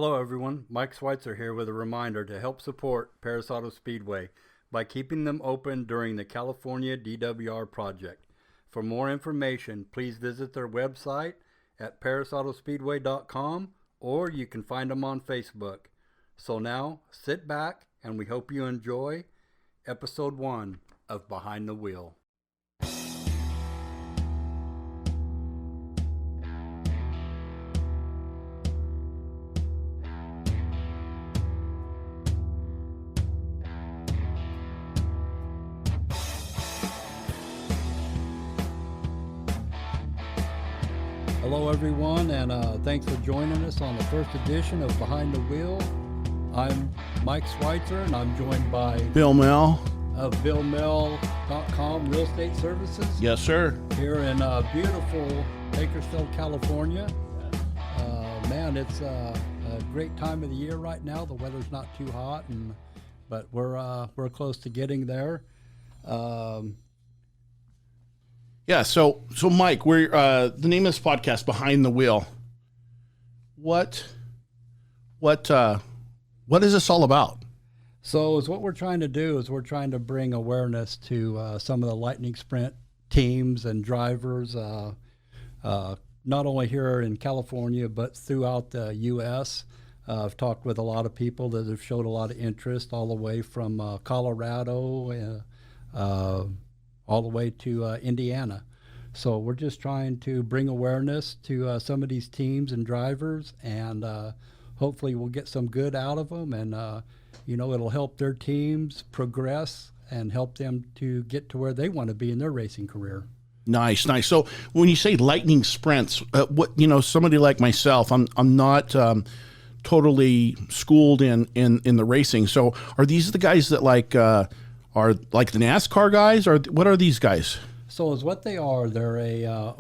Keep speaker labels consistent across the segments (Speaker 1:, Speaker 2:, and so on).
Speaker 1: Hello everyone, Mike Schweitzer here with a reminder to help support Paris Auto Speedway by keeping them open during the California DWR project. For more information, please visit their website at parisautospeedway.com or you can find them on Facebook. So now, sit back and we hope you enjoy Episode 1 of Behind the Wheel. Hello everyone, and thanks for joining us on the first edition of Behind the Wheel. I'm Mike Schweitzer, and I'm joined by
Speaker 2: Bill Mell
Speaker 1: of BillMell.com Real Estate Services.
Speaker 2: Yes, sir.
Speaker 1: Here in beautiful Bakersfield, California. Man, it's a great time of the year right now. The weather's not too hot, but we're close to getting there.
Speaker 2: Yeah, so Mike, we're the name of this podcast, Behind the Wheel. What is this all about?
Speaker 1: So what we're trying to do is we're trying to bring awareness to some of the Lightning Sprint teams and drivers, not only here in California, but throughout the U.S. I've talked with a lot of people that have showed a lot of interest all the way from Colorado, all the way to Indiana. So we're just trying to bring awareness to some of these teams and drivers, and hopefully we'll get some good out of them, and it'll help their teams progress and help them to get to where they want to be in their racing career.
Speaker 2: Nice. So when you say lightning sprints, somebody like myself, I'm not totally schooled in the racing. So are these the guys that are like the NASCAR guys, or what are these guys?
Speaker 1: So as what they are, they're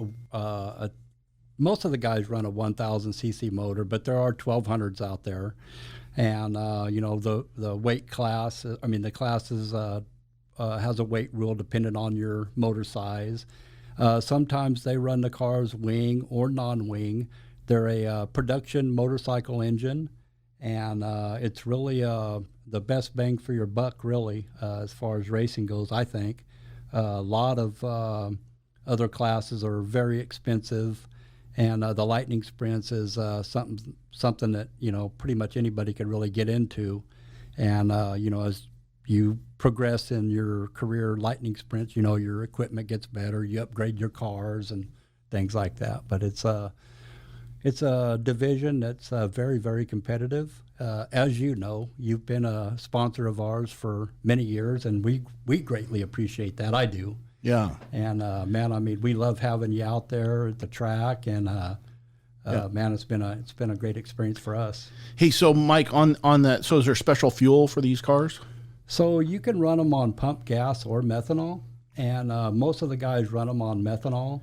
Speaker 1: most of the guys run a 1,000 cc motor, but there are 1,200s out there, and the weight class. The classes has a weight rule depending on your motor size. Sometimes they run the cars wing or non-wing. They're a production motorcycle engine, and it's really the best bang for your buck, really, as far as racing goes, I think. A lot of other classes are very expensive, and the Lightning Sprints is something that, pretty much anybody could really get into. And, as you progress in your career Lightning Sprints, your equipment gets better, you upgrade your cars and things like that. But it's a division that's very, very competitive. As you know, you've been a sponsor of ours for many years, and we greatly appreciate that. I do.
Speaker 2: Yeah.
Speaker 1: And we love having you out there at the track, and man, it's been a great experience for us.
Speaker 2: Hey, so Mike, on that, so is there special fuel for these cars?
Speaker 1: So you can run them on pump gas or methanol, and most of the guys run them on methanol.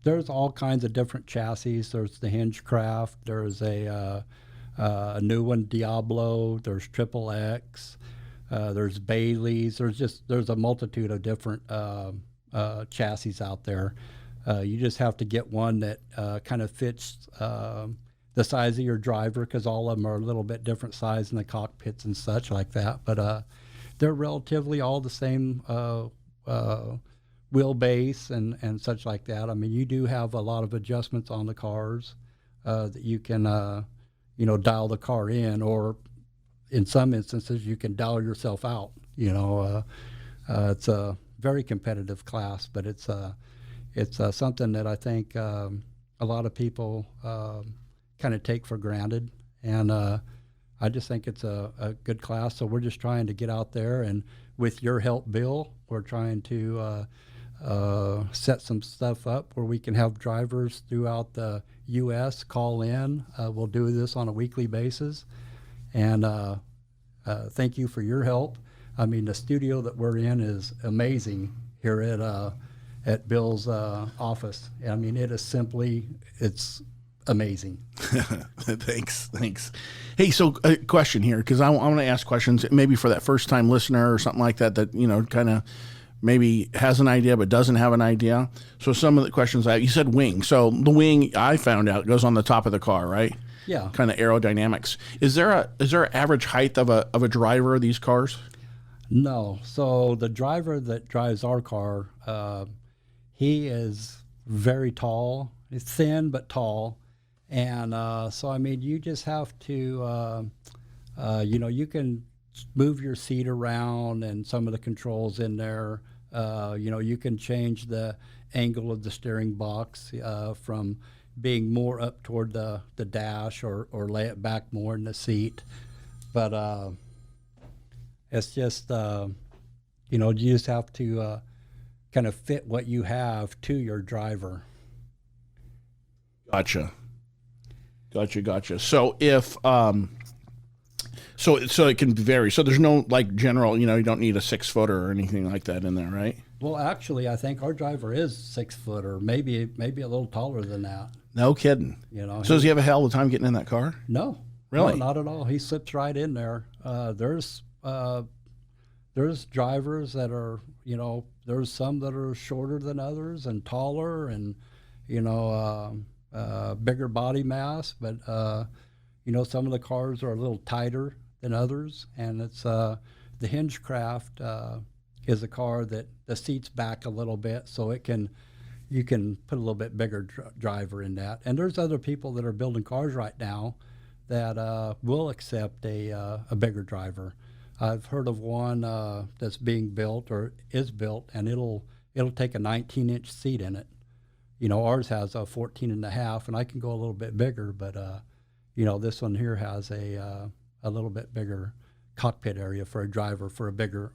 Speaker 1: There's all kinds of different chassis. There's the Hingecraft. There's a new one, Diablo. There's Triple X. There's Bailey's. There's a multitude of different chassis out there. You just have to get one that kind of fits the size of your driver, because all of them are a little bit different size in the cockpits and such like that. But they're relatively all the same wheelbase and such like that. You do have a lot of adjustments on the cars that you can, dial the car in, or in some instances you can dial yourself out. It's a very competitive class, but it's something that I think a lot of people kind of take for granted, and I just think it's a good class. So we're just trying to get out there, and with your help, Bill, we're trying to set some stuff up where we can have drivers throughout the U.S. call in. We'll do this on a weekly basis, and thank you for your help. The studio that we're in is amazing here at Bill's office. It is it's amazing.
Speaker 2: Thanks. Hey, so a question here, because I want to ask questions maybe for that first time listener or something like that kind of maybe has an idea but doesn't have an idea. So some of the questions you said wing. So the wing, I found out, goes on the top of the car, right?
Speaker 1: Yeah.
Speaker 2: kind of aerodynamics. Is there an average height of a driver of these cars?
Speaker 1: No. So the driver that drives our car, he is very tall. He's thin but tall, and so I mean, you just have to, you can move your seat around and some of the controls in there. You can change the angle of the steering box from being more up toward the dash or lay it back more in the seat. But it's just, you just have to kind of fit what you have to your driver.
Speaker 2: Gotcha. So if so it can vary. So there's no like general, you don't need a 6-footer or anything like that in there, right?
Speaker 1: Well, actually, I think our driver is 6 foot or maybe a little taller than that.
Speaker 2: No kidding. So does he have a hell of a time getting in that car?
Speaker 1: No,
Speaker 2: really,
Speaker 1: no, not at all. He slips right in there. There's drivers that are, there's some that are shorter than others and taller and, bigger body mass, but some of the cars are a little tighter than others, and it's the Hingecraft is a car that the seat's back a little bit, so you can put a little bit bigger driver in that. And there's other people that are building cars right now that will accept a bigger driver. I've heard of one that's being built or is built, and it'll take a 19-inch seat in it. Ours has a 14.5, and I can go a little bit bigger, but this one here has a little bit bigger cockpit area for a driver for a bigger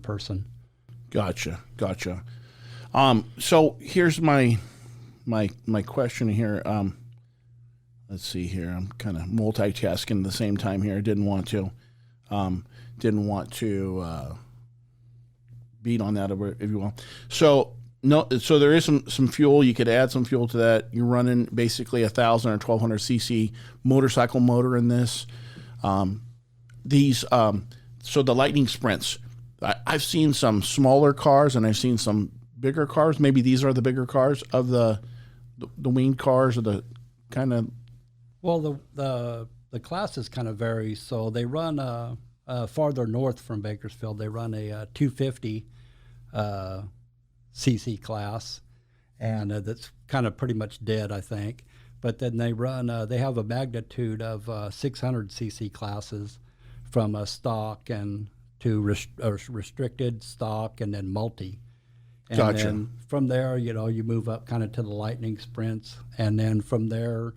Speaker 1: person.
Speaker 2: Gotcha. So here's my question here. Let's see here. I'm kind of multitasking at the same time here. I didn't want to beat on that, if you will. So there is some fuel. You could add some fuel to that. You're running basically 1,000 or 1,200 cc motorcycle motor in this. So the Lightning Sprints, I've seen some smaller cars and I've seen some bigger cars. Maybe these are the bigger cars of the winged cars, or the kind of.
Speaker 1: Well, the classes kind of vary. So they run farther north from Bakersfield. They run a 250 cc class, and that's kind of pretty much dead, I think. But then they have a magnitude of 600 cc classes, from a stock and to restricted, stock, and then multi. And
Speaker 2: gotcha.
Speaker 1: then from there, you move up kind of to the Lightning Sprints, and then from there,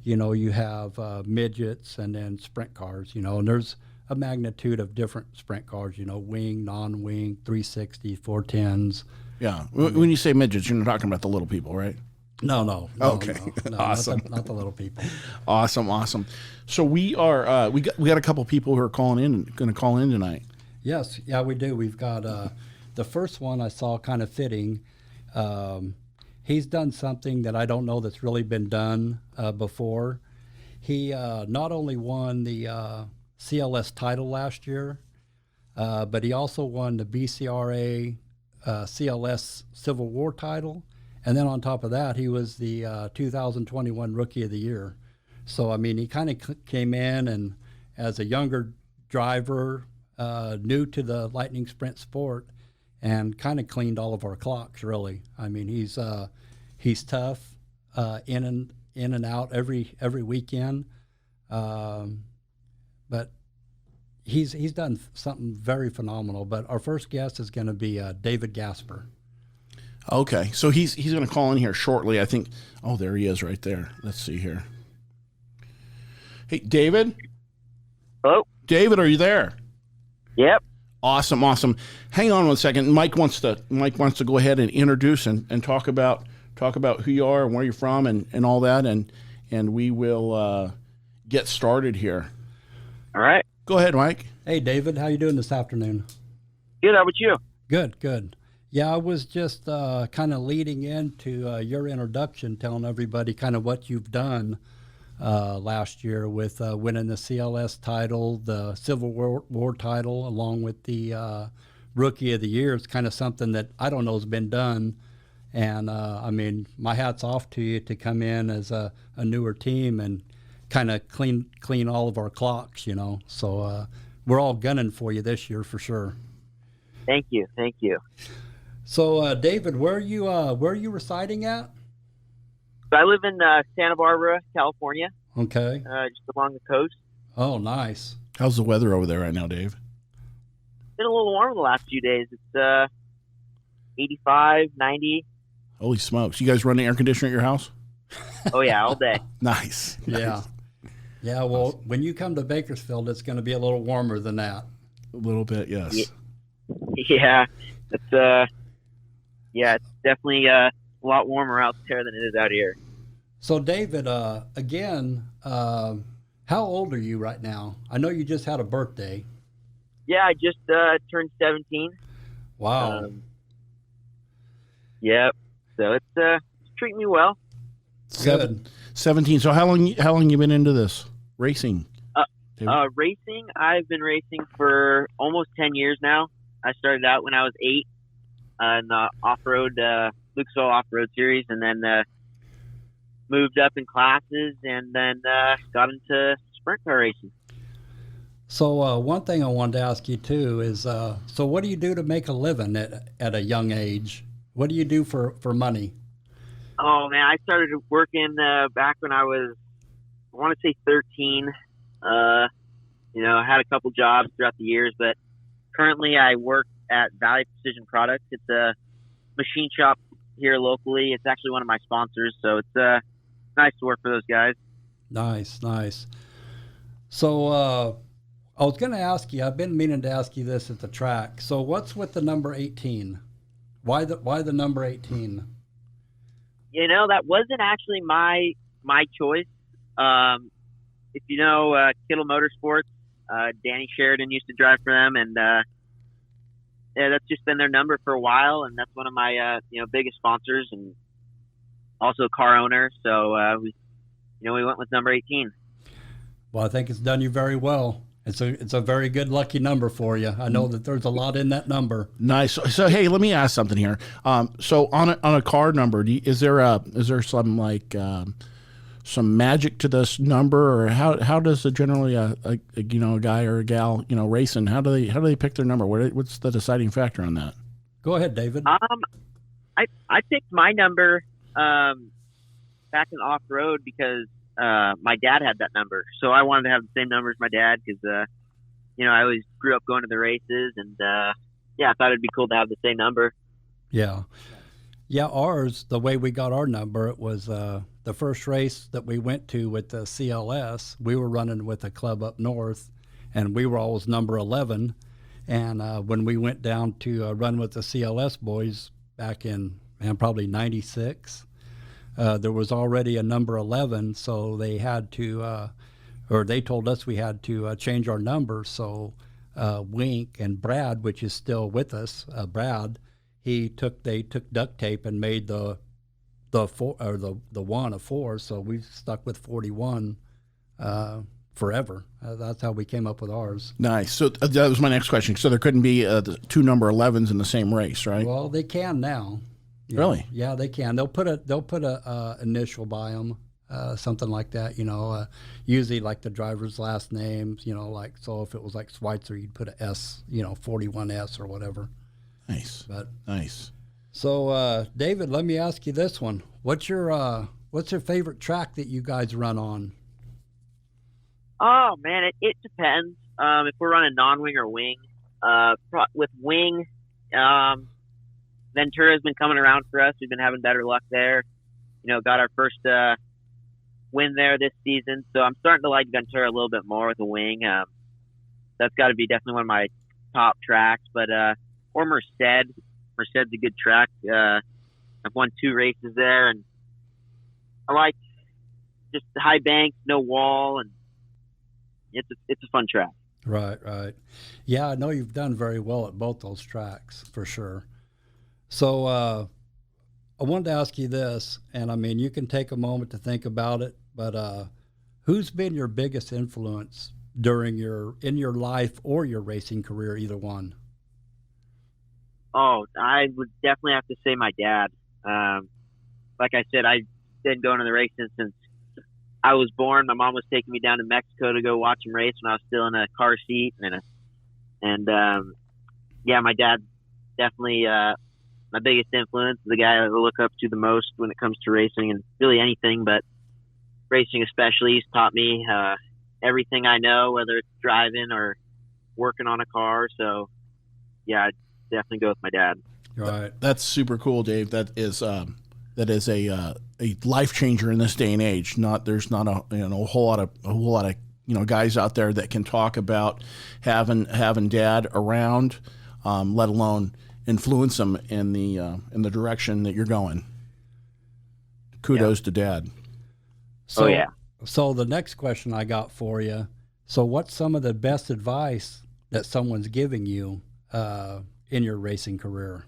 Speaker 1: you have midgets and then sprint cars, and there's a magnitude of different sprint cars, wing, non-wing, 360, 410s.
Speaker 2: Yeah. When you say midgets, you're not talking about the little people, right?
Speaker 1: No.
Speaker 2: Okay.
Speaker 1: No,
Speaker 2: Awesome.
Speaker 1: Not the little people.
Speaker 2: Awesome. So we are we got a couple people who are going to call in tonight.
Speaker 1: Yes, yeah, we do. We've got the first one I saw kind of fitting. He's done something that I don't know that's really been done before. He not only won the CLS title last year, but he also won the BCRA CLS Civil War title. And then on top of that, he was the 2021 Rookie of the Year. So, I mean, he kind of came in and as a younger driver, new to the Lightning Sprint sport, and kind of cleaned all of our clocks, really. I mean, he's tough, in and out every weekend. But he's done something very phenomenal. But our first guest is going to be David Gasper.
Speaker 2: Okay, so he's going to call in here shortly, I think. Oh, there he is right there. Let's see here. Hey, David?
Speaker 3: Hello?
Speaker 2: David, are you there?
Speaker 3: Yep.
Speaker 2: Awesome. Hang on one second. Mike wants to go ahead and introduce and talk about who you are and where you're from and all that, and we will get started here.
Speaker 3: All right.
Speaker 2: Go ahead, Mike.
Speaker 1: Hey, David, how you doing this afternoon?
Speaker 3: Good. How about you?
Speaker 1: Good. Yeah, I was just kind of leading into your introduction, telling everybody kind of what you've done last year with winning the CLS title, the Civil War title, along with the Rookie of the Year. It's kind of something that I don't know has been done. And, I mean, my hat's off to you to come in as a newer team and kind of clean all of our clocks, you know. So we're all gunning for you this year for sure.
Speaker 3: Thank you.
Speaker 1: So David, where are you residing at?
Speaker 3: So I live in Santa Barbara, California,
Speaker 1: Okay.
Speaker 3: just along the coast.
Speaker 1: Oh, nice.
Speaker 2: How's the weather over there right now, Dave?
Speaker 3: It's been a little warm the last few days. It's 85, 90.
Speaker 2: Holy smokes! You guys run the air conditioner at your house?
Speaker 3: Oh yeah, all day.
Speaker 2: Nice.
Speaker 1: Yeah. Yeah. Well, when you come to Bakersfield, it's going to be a little warmer than that.
Speaker 2: A little bit, yes.
Speaker 3: Yeah, it's definitely a lot warmer out there than it is out here.
Speaker 1: So, David, again, how old are you right now? I know you just had a birthday.
Speaker 3: Yeah, I just turned 17.
Speaker 1: Wow.
Speaker 3: Yep. So it's treating me well.
Speaker 1: Good.
Speaker 2: 17. So how long you been into this racing? David?
Speaker 3: Racing, I've been racing for almost 10 years now. I started out when I was 8 in the off-road, Lucas Oil Off-Road Series, and then moved up in classes, and then got into sprint car racing.
Speaker 1: So one thing I wanted to ask you too is, so what do you do to make a living at a young age? What do you do for money?
Speaker 3: Oh man, I started working back when I was, I want to say 13. I had a couple jobs throughout the years, but currently I work at Valley Precision Products. It's a machine shop here locally. It's actually one of my sponsors, so it's nice to work for those guys.
Speaker 1: Nice. So I was going to ask you, I've been meaning to ask you this at the track. So what's with the number 18? Why the number 18?
Speaker 3: That wasn't actually my choice. If you know Kittle Motorsports, Danny Sheridan used to drive for them, and that's just been their number for a while, and that's one of my biggest sponsors and also a car owner. So we went with number 18.
Speaker 1: Well, I think it's done you very well. It's a very good lucky number for you. I know that there's a lot in that number.
Speaker 2: Nice. So hey, let me ask something here. So on a car number, is there some like some magic to this number, or how does generally a guy or a gal racing, how do they pick their number? What's the deciding factor on that?
Speaker 1: Go ahead, David.
Speaker 3: I picked my number back in off road because my dad had that number, so I wanted to have the same number as my dad because I always grew up going to the races, and I thought it'd be cool to have the same number.
Speaker 1: Yeah. Ours, the way we got our number, it was the first race that we went to with the CLS. We were running with a club up north, and we were always number 11. And when we went down to run with the CLS boys back in probably 96. There was already a number 11, so they had to, or they told us we had to change our number. So Wink and Brad, which is still with us, Brad, they took duct tape and made the 1 a 4. So we stuck with 41 forever. That's how we came up with ours.
Speaker 2: Nice. So that was my next question. So there couldn't be the two number 11s in the same race, right?
Speaker 1: Well, they can now.
Speaker 2: Really?
Speaker 1: Yeah, they can. They'll put a initial by them, something like that. Usually like the driver's last names. Like, so if it was like Schweitzer, you'd put a S. 41S or whatever.
Speaker 2: Nice. Nice.
Speaker 1: So David, let me ask you this one: what's your favorite track that you guys run on?
Speaker 3: Oh man, it depends. If we're running non-wing or wing. With wing, Ventura's been coming around for us. We've been having better luck there. Got our first win there this season, so I'm starting to like Ventura a little bit more with the wing. That's got to be definitely one of my top tracks. But or Merced. Merced's a good track. I've won 2 races there, and I like just the high banks, no wall, and it's a fun track.
Speaker 1: Right. Yeah, I know you've done very well at both those tracks for sure. So I wanted to ask you this, and I mean, you can take a moment to think about it, but who's been your biggest influence in your life or your racing career, either one?
Speaker 3: Oh, I would definitely have to say my dad. Like I said, I've been going to the races since I was born, my mom was taking me down to Mexico to go watch him race when I was still in a car seat, yeah, my dad definitely my biggest influence, the guy I look up to the most when it comes to racing and really anything, but racing especially. He's taught me everything I know, whether it's driving or working on a car. So yeah, I'd definitely go with my dad.
Speaker 1: Right.
Speaker 2: That's super cool, Dave. That is a life changer in this day and age. There's not a whole lot of guys out there that can talk about having dad around, let alone influence them in the direction that you're going. Kudos to dad.
Speaker 1: So,
Speaker 3: yeah.
Speaker 1: So the next question I got for you. So what's some of the best advice that someone's giving you in your racing career?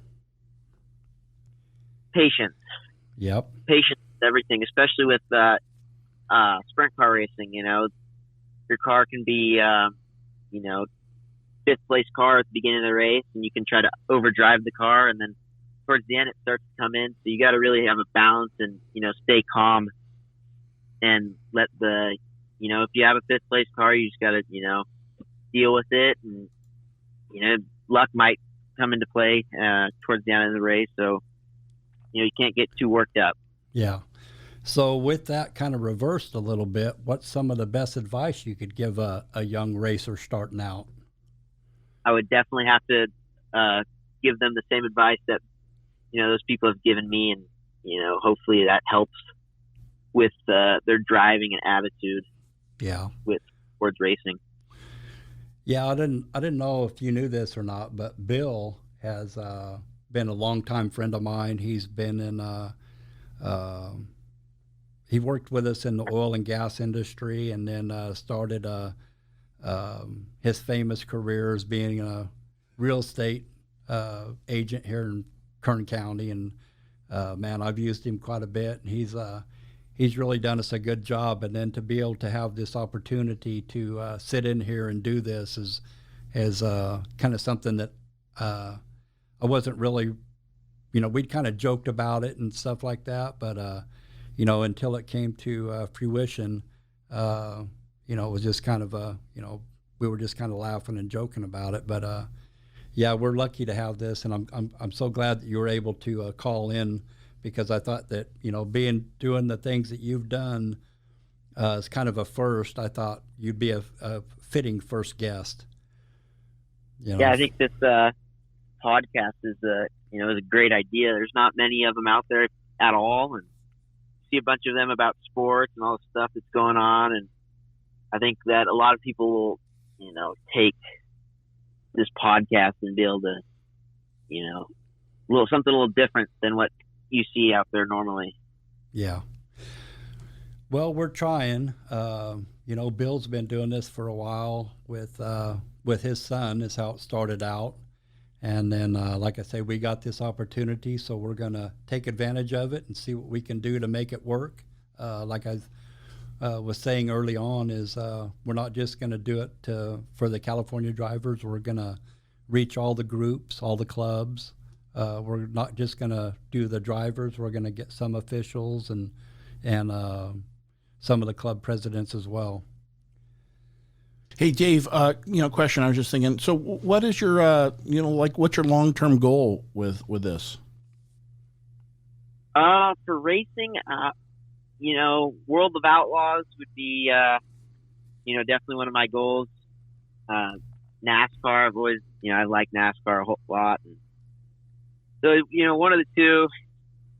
Speaker 3: Patience.
Speaker 1: Yep.
Speaker 3: Patience is everything, especially with sprint car racing. Your car can be, fifth place car at the beginning of the race, and you can try to overdrive the car, and then towards the end it starts to come in. So you got to really have a balance and stay calm and let if you have a fifth place car, you just got to deal with it, and luck might come into play towards the end of the race. So you can't get too worked up.
Speaker 1: Yeah. So with that kind of reversed a little bit, what's some of the best advice you could give a young racer starting out?
Speaker 3: I would definitely have to give them the same advice that those people have given me, and hopefully that helps with their driving and attitude.
Speaker 1: Yeah.
Speaker 3: Towards racing.
Speaker 1: Yeah, I didn't know if you knew this or not, but Bill has been a longtime friend of mine. He's been in he worked with us in the oil and gas industry, and then started his famous career as being a real estate agent here in Kern County. And man, I've used him quite a bit, and he's really done us a good job. And then to be able to have this opportunity to sit in here and do this is kind of something that I wasn't really, we'd kind of joked about it and stuff like that, but until it came to fruition, it was just kind of we were just kind of laughing and joking about it. But yeah, we're lucky to have this, and I'm so glad that you were able to call in, because I thought that doing the things that you've done is kind of a first. I thought you'd be a fitting first guest.
Speaker 3: Yeah, I think this podcast is a great idea. There's not many of them out there at all, and see a bunch of them about sports and all the stuff that's going on, and I think that a lot of people will take this podcast and be able to something a little different than what you see out there normally.
Speaker 1: Yeah. Well, we're trying. Bill's been doing this for a while with his son, is how it started out. And then, like I say, we got this opportunity, so we're going to take advantage of it and see what we can do to make it work. Like I was saying early on, is we're not just going to do it for the California drivers. We're going to reach all the groups, all the clubs. We're not just going to do the drivers. We're going to get some officials and some of the club presidents as well.
Speaker 2: Hey, Dave, question. I was just thinking, so what is your, what's your long-term goal with this?
Speaker 3: For racing, World of Outlaws would be, definitely one of my goals. NASCAR, I've always, I like NASCAR a whole lot. And so, one of the two,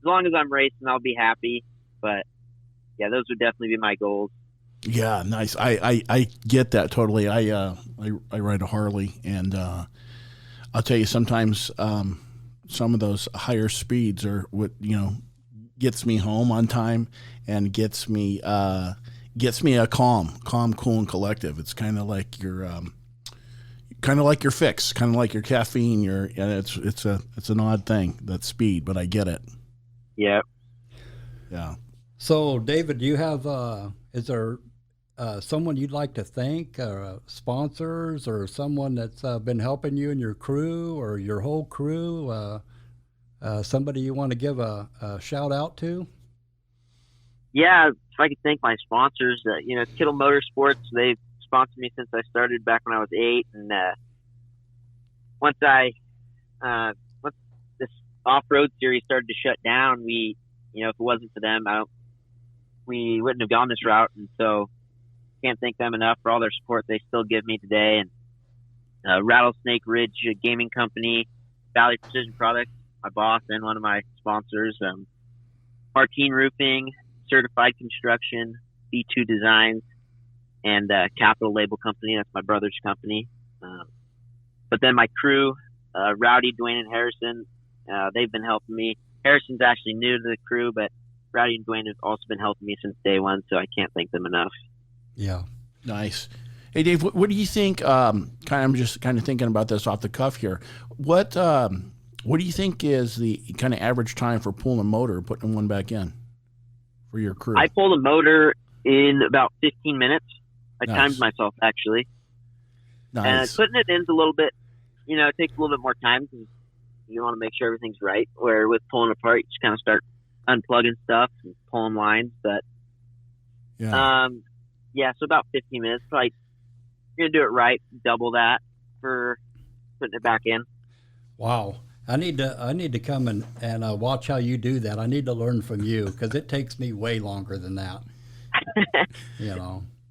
Speaker 3: as long as I'm racing, I'll be happy. But yeah, those would definitely be my goals.
Speaker 2: Yeah, nice. I get that totally. I ride a Harley, and I'll tell you, sometimes some of those higher speeds are what gets me home on time and gets me a calm, cool, and collective. It's kind of like your fix, kind of like your caffeine. It's an odd thing, that speed, but I get it.
Speaker 3: Yeah.
Speaker 2: Yeah.
Speaker 1: So, David, do you have is there someone you'd like to thank, sponsors, or someone that's been helping you and your crew, or your whole crew? Somebody you want to give a shout out to?
Speaker 3: Yeah, if I could thank my sponsors, Kittle Motorsports, they've sponsored me since I started back when I was 8. And once once this off-road series started to shut down, if it wasn't for them, we wouldn't have gone this route. And so can't thank them enough for all their support they still give me today. And Rattlesnake Ridge Gaming Company, Valley Precision Products, my boss and one of my sponsors, Martine Roofing, Certified Construction, B2 Designs, and Capital Label Company. That's my brother's company. But then my crew, Rowdy, Dwayne, and Harrison, they've been helping me. Harrison's actually new to the crew, but Rowdy and Dwayne have also been helping me since day one, so I can't thank them enough.
Speaker 1: Yeah.
Speaker 2: Nice. Hey, Dave, what do you think? I'm just kind of thinking about this off the cuff here. What do you think is the kind of average time for pulling a motor or putting one back in for your crew?
Speaker 3: I pulled a motor in about 15 minutes. I
Speaker 2: Nice.
Speaker 3: timed myself, actually.
Speaker 2: Nice.
Speaker 3: And putting it in's a little bit, it takes a little bit more time because you want to make sure everything's right. Where with pulling apart, you just kind of start unplugging stuff and pulling lines. But, so about 15 minutes. Probably you're going to do it right, double that for putting it back in.
Speaker 1: Wow. I need to come and watch how you do that. I need to learn from you because it takes me way longer than that.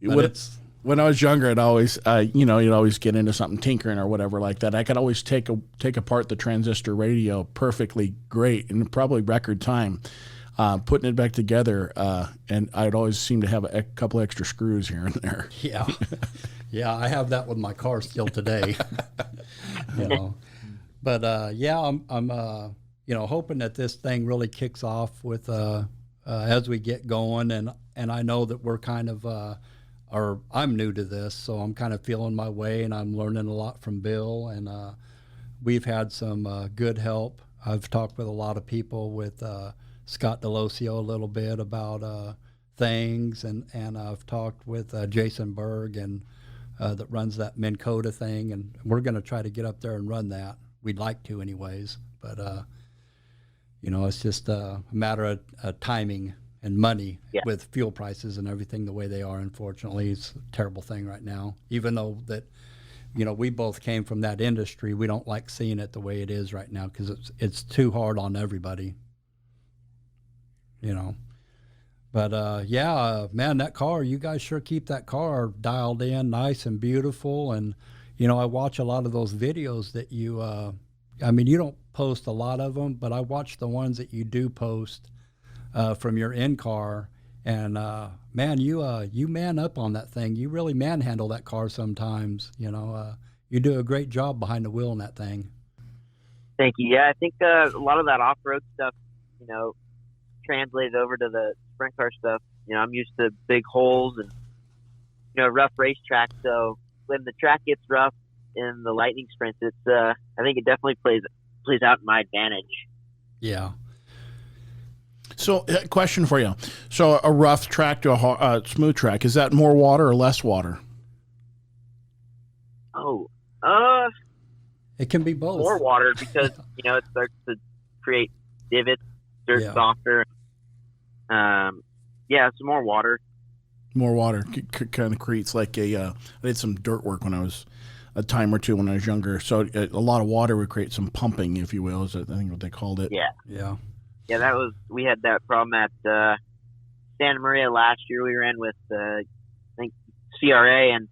Speaker 1: But
Speaker 2: when I was younger, I'd always, you'd always get into something tinkering or whatever like that. I could always take apart the transistor radio perfectly great in probably record time, putting it back together. And I'd always seem to have a couple extra screws here and there.
Speaker 1: Yeah. Yeah, I have that with my car still today. But I'm hoping that this thing really kicks off with as we get going, and I know that we're kind of I'm new to this, so I'm kind of feeling my way, and I'm learning a lot from Bill, and we've had some good help. I've talked with a lot of people, with Scott Delosio a little bit about things, and I've talked with Jason Berg and that runs that Minn Kota thing, and we're going to try to get up there and run that. We'd like to anyways, but it's just a matter of timing and money.
Speaker 3: Yeah.
Speaker 1: With fuel prices and everything the way they are. Unfortunately, it's a terrible thing right now. Even though that, we both came from that industry, we don't like seeing it the way it is right now because it's too hard on everybody. But man, that car, you guys sure keep that car dialed in, nice and beautiful. And I watch a lot of those videos that you. You don't post a lot of them, but I watch the ones that you do post from your in-car, and man, you man up on that thing. You really manhandle that car sometimes. You do a great job behind the wheel in that thing.
Speaker 3: Thank you. Yeah, I think a lot of that off-road stuff, translated over to the sprint car stuff. I'm used to big holes and rough racetrack. So when the track gets rough in the lightning sprints, it's I think it definitely plays out in my advantage.
Speaker 1: Yeah.
Speaker 2: So, question for you. So, a rough track to a smooth track, is that more water or less water?
Speaker 3: Oh,
Speaker 1: it can be both.
Speaker 3: More water because, it starts to create divots, dirt softer. It's more water.
Speaker 2: More water kind of creates like I did some dirt work when I was a time or two when I was younger. So, a lot of water would create some pumping, if you will, is I think what they called it.
Speaker 3: Yeah.
Speaker 1: Yeah.
Speaker 3: Yeah, we had that problem at Santa Maria last year. We ran with, I think, CRA, and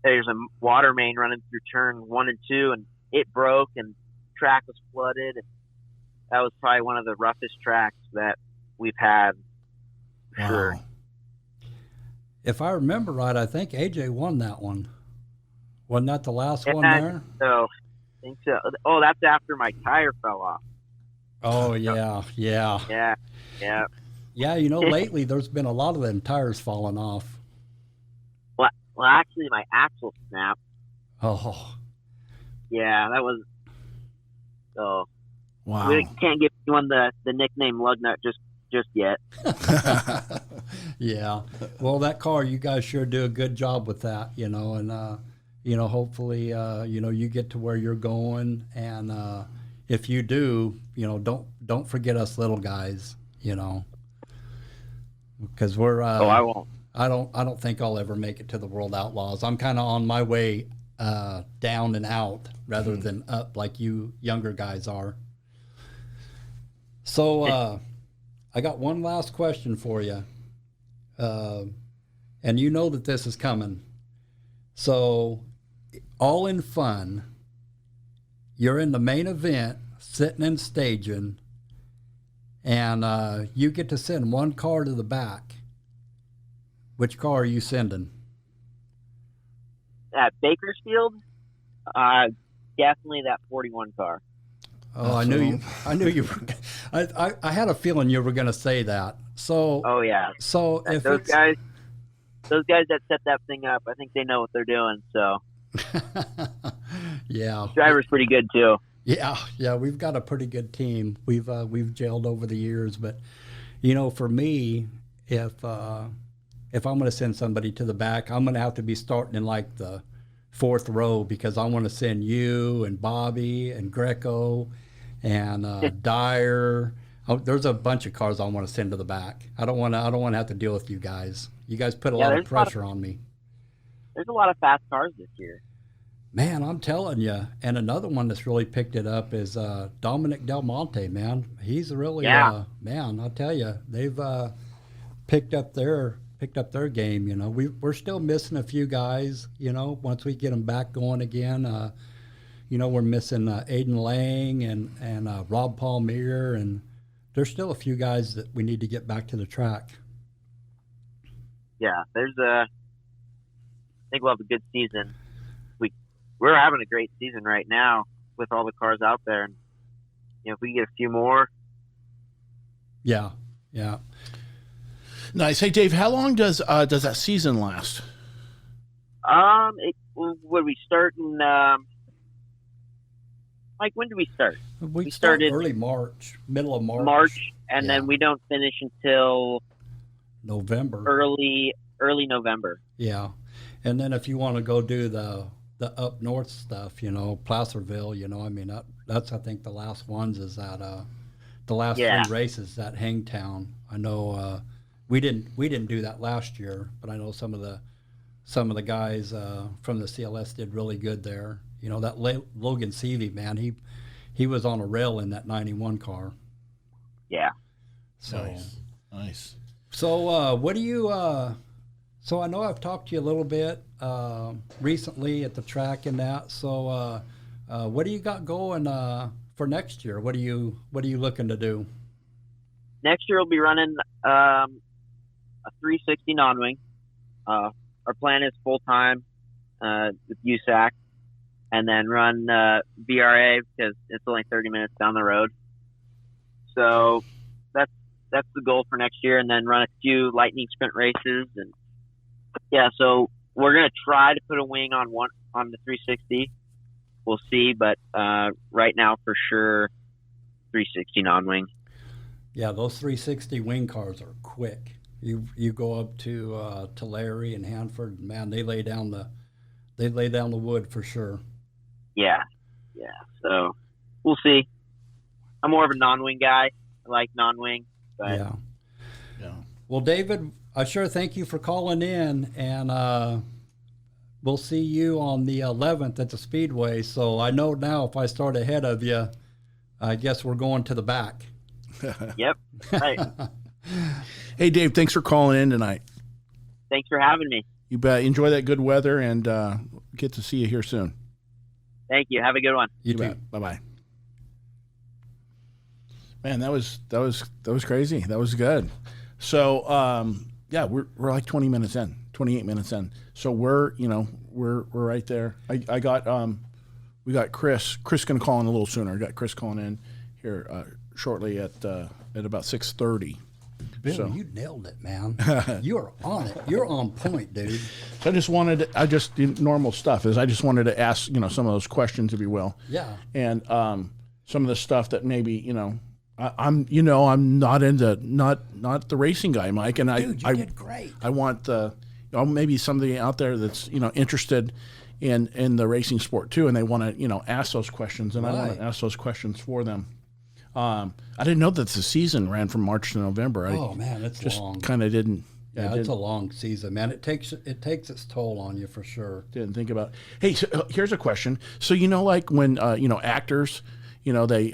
Speaker 3: there's a water main running through turn 1 and 2, and it broke, and track was flooded. And that was probably one of the roughest tracks that we've had.
Speaker 2: Wow.
Speaker 3: Sure.
Speaker 1: If I remember right, I think AJ won that one. Wasn't that the last one there?
Speaker 3: So, I think so. Oh, that's after my tire fell off.
Speaker 1: Oh, yeah.
Speaker 3: Yeah.
Speaker 1: Yeah, lately there's been a lot of them tires falling off.
Speaker 3: Well, actually, my axle snapped.
Speaker 1: Oh.
Speaker 3: Yeah, that was. So.
Speaker 2: Wow.
Speaker 3: We can't give anyone the nickname Lugnut just yet.
Speaker 1: Yeah. Well, that car, you guys sure do a good job with that, and hopefully, you get to where you're going, and if you do, don't forget us little guys, because we're.
Speaker 3: Oh, I won't.
Speaker 1: I don't think I'll ever make it to the World Outlaws. I'm kind of on my way down and out rather than up like you younger guys are. So I got one last question for you, and you know that this is coming. So, all in fun, you're in the main event, sitting and staging, and you get to send one car to the back. Which car are you sending?
Speaker 3: At Bakersfield, definitely that 41 car.
Speaker 1: Oh, I knew you. I knew you. I had a feeling you were going to say that. So.
Speaker 3: Oh yeah.
Speaker 1: So if
Speaker 3: those guys that set that thing up, I think they know what they're doing. So.
Speaker 1: Yeah.
Speaker 3: Driver's pretty good too.
Speaker 1: Yeah. We've got a pretty good team. We've gelled over the years, but for me, if I'm going to send somebody to the back, I'm going to have to be starting in like the fourth row because I want to send you and Bobby and Greco and Dyer. There's a bunch of cars I want to send to the back. I don't want to have to deal with you guys. You guys put a lot of pressure on me.
Speaker 3: There's a lot of fast cars this year.
Speaker 1: Man, I'm telling you. And another one that's really picked it up is Dominic Del Monte, man. He's really, man, I'll tell you, they've picked up their game. We're still missing a few guys. Once we get them back going again, we're missing Aiden Lang and Rob Palmier, and there's still a few guys that we need to get back to the track.
Speaker 3: Yeah, I think we'll have a good season. We're having a great season right now with all the cars out there, and if we get a few more.
Speaker 1: Yeah.
Speaker 2: Nice. Hey, Dave, how long does that season last?
Speaker 3: Would we start in Mike? When do we start?
Speaker 1: We started early March, middle of March.
Speaker 3: And then we don't finish until
Speaker 1: November.
Speaker 3: Early November.
Speaker 1: Yeah, and then if you want to go do the up north stuff, Placerville, that's I think the last ones is at the last 3 races at Hangtown. I know. We didn't do that last year, but I know some of the guys from the CLS did really good there. That Logan Seavey, man, he was on a rail in that 91 car.
Speaker 3: Yeah.
Speaker 2: So nice.
Speaker 1: So what do you? So I know I've talked to you a little bit recently at the track and that. So what do you got going for next year? What are you looking to do?
Speaker 3: Next year we'll be running a 360 non-wing. Our plan is full-time with USAC, and then run VRA because it's only 30 minutes down the road. So that's the goal for next year, and then run a few lightning sprint races. And so we're gonna try to put a wing on the 360. We'll see, but right now for sure 360 non-wing.
Speaker 1: Yeah, those 360 wing cars are quick. You go up to Larry and Hanford, man, they lay down the wood for sure. Yeah.
Speaker 3: So we'll see. I'm more of a non-wing guy. I like non-wing, but
Speaker 1: yeah. Well, David, I sure thank you for calling in, and we'll see you on the 11th at the Speedway. So I know now if I start ahead of you, I guess we're going to the back.
Speaker 3: Yep. Right.
Speaker 2: Hey, Dave, thanks for calling in tonight.
Speaker 3: Thanks for having me.
Speaker 2: You bet. Enjoy that good weather, and get to see you here soon.
Speaker 3: Thank you. Have a good one.
Speaker 1: You too.
Speaker 2: Bye bye. Man, that was crazy. That was good. So we're like 20 minutes in, 28 minutes in. So we're right there. I got we got Chris. Chris going to call in a little sooner. I got Chris calling in here shortly at about 6:30.
Speaker 1: Bill,
Speaker 2: So
Speaker 1: you nailed it, man. You're on it. You're on point, dude.
Speaker 2: I just normal stuff is I just wanted to ask, some of those questions, if you will.
Speaker 1: Yeah.
Speaker 2: And some of the stuff that maybe, I'm not into not the racing guy, Mike. And
Speaker 1: Dude, you did great.
Speaker 2: I want maybe somebody out there that's interested in the racing sport too, and they want to ask those questions, and I want to ask those questions for them. I didn't know that the season ran from March to November.
Speaker 1: Oh man, it's
Speaker 2: just
Speaker 1: long.
Speaker 2: kind of didn't.
Speaker 1: Yeah, it's a long season, man. It takes its toll on you for sure.
Speaker 2: Didn't think about. Hey, so, here's a question. So like when actors, they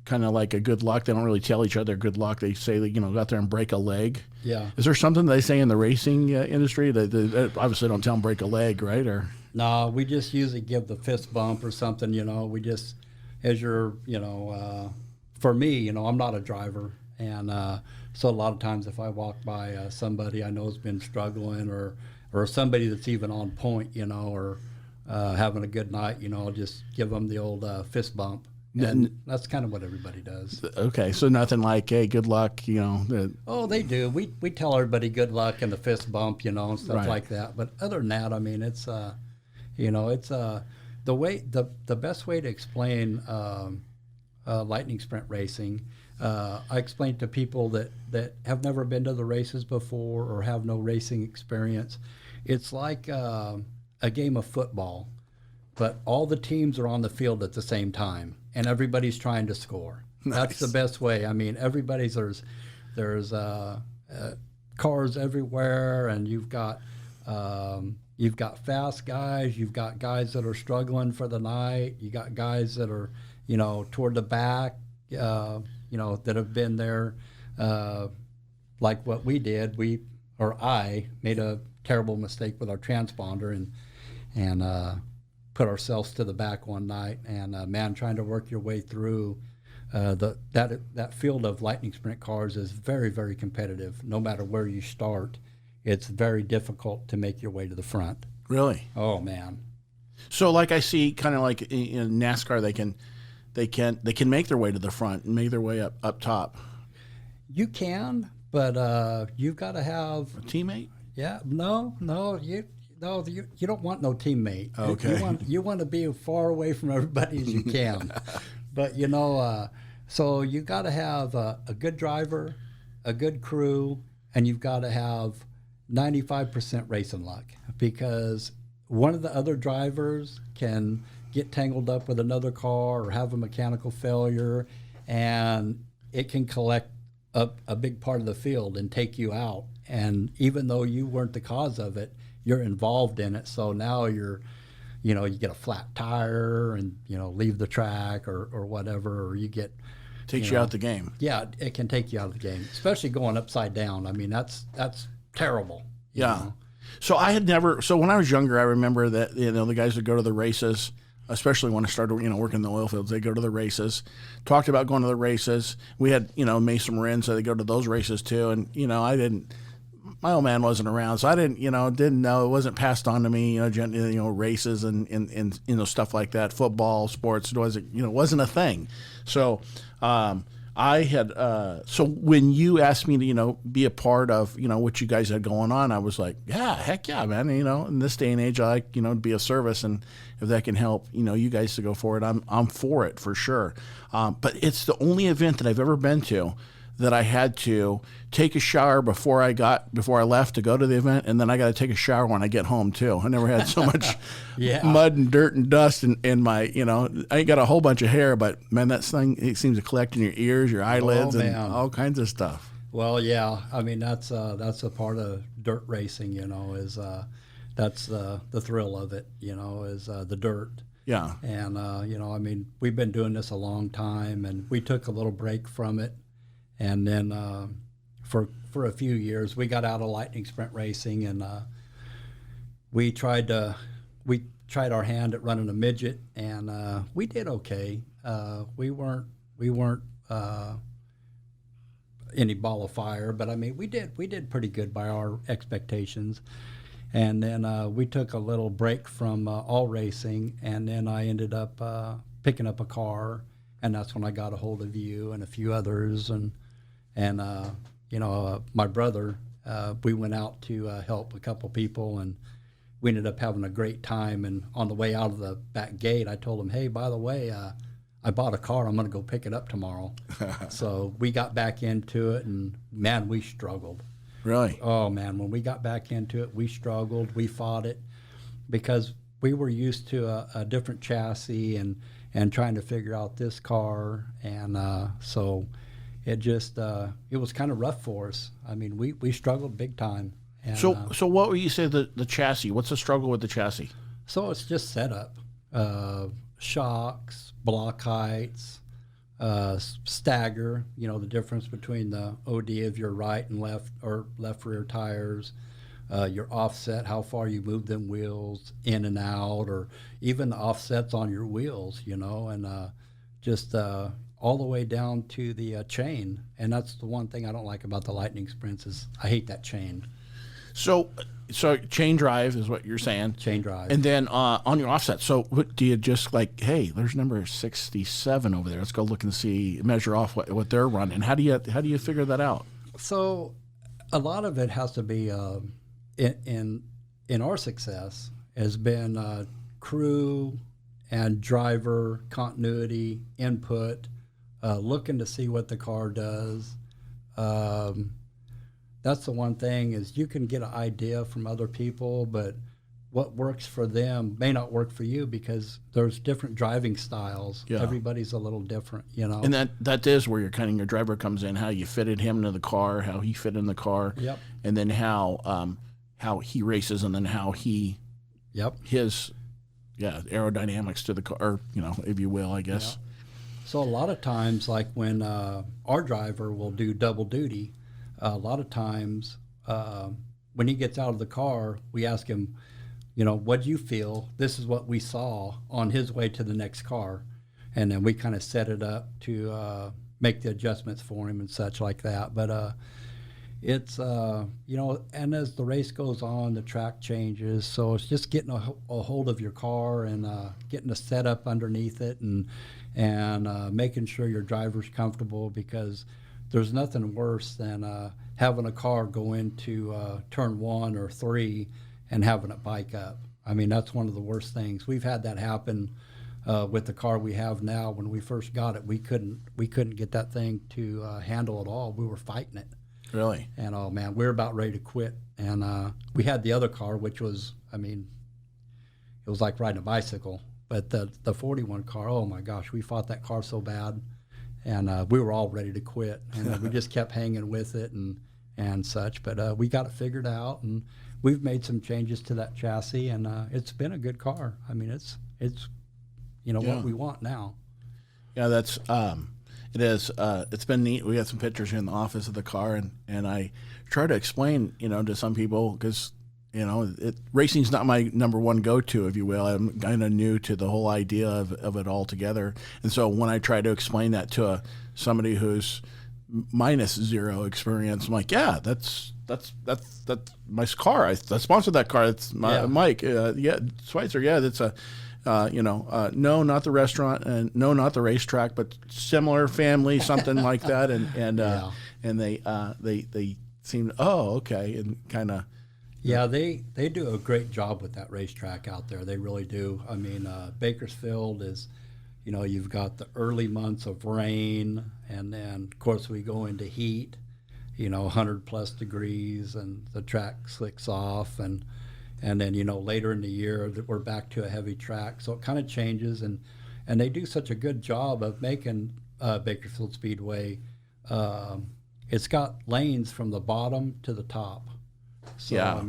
Speaker 2: kind of like a good luck. They don't really tell each other good luck. They say that go out there and break a leg.
Speaker 1: Yeah.
Speaker 2: Is there something they say in the racing industry that they obviously don't tell them break a leg, right? Or
Speaker 1: no, we just usually give the fist bump or something. We just as you're for me, I'm not a driver, and so a lot of times if I walk by somebody I know has been struggling or somebody that's even on point, or having a good night, I'll just give them the old fist bump. And that's kind of what everybody does.
Speaker 2: Okay, so nothing like, hey, good luck,
Speaker 1: Oh, they do. We tell everybody good luck and the fist bump, and stuff
Speaker 2: Right.
Speaker 1: like that. But other than that, I mean, it's the best way to explain lightning sprint racing. I explain to people that have never been to the races before or have no racing experience. It's like a game of football, but all the teams are on the field at the same time, and everybody's trying to score.
Speaker 2: Nice.
Speaker 1: That's the best way. I mean, there's cars everywhere, and you've got fast guys, you've got guys that are struggling for the night, you got guys that are toward the back, that have been there, like what we did. I made a terrible mistake with our transponder and put ourselves to the back one night. And man, trying to work your way through that field of lightning sprint cars is very, very competitive. No matter where you start, it's very difficult to make your way to the front.
Speaker 2: Really?
Speaker 1: Oh man.
Speaker 2: So like I see, kind of like in NASCAR, they can make their way to the front and make their way up top.
Speaker 1: You can, but you've got to have
Speaker 2: A teammate?
Speaker 1: Yeah, no, you don't want no teammate.
Speaker 2: Okay.
Speaker 1: You want to be as far away from everybody as you can. But so you got to have a good driver, a good crew, and you've got to have 95% racing luck, because one of the other drivers can get tangled up with another car or have a mechanical failure, and it can collect a big part of the field and take you out. And even though you weren't the cause of it, you're involved in it. So now you get a flat tire and, leave the track or whatever, or you get...
Speaker 2: Takes you out the game.
Speaker 1: Yeah, it can take you out of the game, especially going upside down. I mean, that's terrible. you
Speaker 2: Yeah.
Speaker 1: know?
Speaker 2: So I had never. So when I was younger, I remember that the guys would go to the races, especially when I started working in the oil fields. They go to the races. Talked about going to the races. We had Mason Marin, so they go to those races too. And I didn't. My old man wasn't around, so I didn't know. It wasn't passed on to me. Races and stuff like that. Football, sports. It wasn't a thing. So. I had so when you asked me to be a part of what you guys had going on, I was like, yeah, heck yeah, man. In this day and age, I like to be of service, and if that can help you guys to go forward, I'm for it for sure. But it's the only event that I've ever been to that I had to take a shower before I left to go to the event, and then I got to take a shower when I get home too. I never had so much
Speaker 1: Yeah.
Speaker 2: mud and dirt and dust in my, I ain't got a whole bunch of hair, but man, that thing, it seems to collect in your ears, your eyelids, and
Speaker 1: man.
Speaker 2: all kinds of stuff.
Speaker 1: Well, yeah. I mean, that's a part of dirt racing. Is that's the thrill of it. Is the dirt.
Speaker 2: Yeah.
Speaker 1: And I mean, we've been doing this a long time, and we took a little break from it, and then for a few years we got out of lightning sprint racing, and we tried our hand at running a midget, and we did okay. We weren't any ball of fire, but I mean we did pretty good by our expectations. And then we took a little break from all racing, and then I ended up picking up a car, and that's when I got a hold of you and a few others, and my brother. We went out to help a couple people, and we ended up having a great time. And on the way out of the back gate, I told him, hey, by the way, I bought a car. I'm going to go pick it up tomorrow. So we got back into it, and man, we struggled.
Speaker 2: Really?
Speaker 1: Oh man, when we got back into it, we struggled. We fought it because we were used to a different chassis, and and trying to figure out this car. And so it just, it was kind of rough for us. I mean, we struggled big time. And,
Speaker 2: So what would you say the chassis? What's the struggle with the chassis?
Speaker 1: so it's just setup, shocks, block heights, stagger, the difference between the OD of your right and left or left rear tires, your offset, how far you move them wheels in and out, or even the offsets on your wheels, and just all the way down to the chain. And that's the one thing I don't like about the Lightning Sprints is I hate that chain.
Speaker 2: So chain drive is what you're saying.
Speaker 1: Chain drive.
Speaker 2: And then on your offset, so what, do you just like, hey, there's number 67 over there. Let's go look and see, measure off what they're running. How do you figure that out?
Speaker 1: So a lot of it has to be in our success has been crew and driver continuity input, looking to see what the car does. That's the one thing is you can get an idea from other people, but what works for them may not work for you because there's different driving styles.
Speaker 2: Yeah.
Speaker 1: Everybody's a little different,
Speaker 2: And that is where your driver comes in, how you fitted him into the car, how he fit in the car.
Speaker 1: Yep.
Speaker 2: And then how he races, and then how he his aerodynamics to the car, or, if you will, I guess.
Speaker 1: Yeah. So a lot of times, like when our driver will do double duty, a lot of times when he gets out of the car, we ask him, what do you feel? This is what we saw on his way to the next car. And then we kind of set it up to make the adjustments for him and such like that. But it's, and as the race goes on, the track changes. So it's just getting a hold of your car and getting a setup underneath it and making sure your driver's comfortable, because there's nothing worse than having a car go into turn 1 or 3 and having it bike up. I mean, that's one of the worst things. We've had that happen with the car we have now. When we first got it, we couldn't get that thing to handle it all. We were fighting it.
Speaker 2: Really?
Speaker 1: And oh man, we were about ready to quit. And we had the other car, which was, it was like riding a bicycle. But the 41 car, oh my gosh, we fought that car so bad. And we were all ready to quit, and we just kept hanging with it and such. But we got it figured out, and we've made some changes to that chassis, and it's been a good car. I mean, it's what we want now.
Speaker 2: Yeah, that's it is. It's been neat. We got some pictures here in the office of the car, and I try to explain, to some people, because racing's not my number one go-to, if you will. I'm kind of new to the whole idea of it all together. And so when I try to explain that to somebody who's minus zero experience, I'm like, yeah, that's my car. I sponsored that car. It's my Mike. Schweitzer. Yeah, that's a, no, not the restaurant, and no, not the racetrack, but similar family, something like that. And they seemed, oh, okay, and kind of.
Speaker 1: Yeah, they do a great job with that racetrack out there. They really do. I mean, Bakersfield is, you've got the early months of rain, and then, of course, we go into heat, 100-plus degrees, and the track slicks off, and then, later in the year, we're back to a heavy track. So it kind of changes, and they do such a good job of making Bakersfield Speedway. It's got lanes from the bottom to the top. So,
Speaker 2: yeah.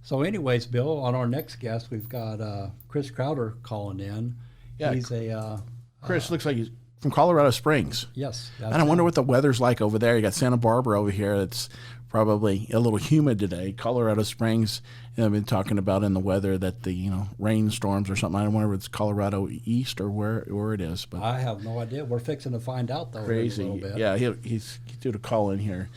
Speaker 1: So anyways, Bill, on our next guest, we've got Chris Crowder calling in.
Speaker 2: Yeah,
Speaker 1: he's
Speaker 2: Chris looks like he's from Colorado Springs.
Speaker 1: Yes.
Speaker 2: And I wonder what the weather's like over there. You got Santa Barbara over here. It's probably a little humid today. Colorado Springs, I've been talking about in the weather that the rainstorms or something. I don't know if it's Colorado East or where it is. But
Speaker 1: I have no idea. We're fixing to find out, though.
Speaker 2: Crazy.
Speaker 1: In a little bit.
Speaker 2: Yeah, he's due to call in here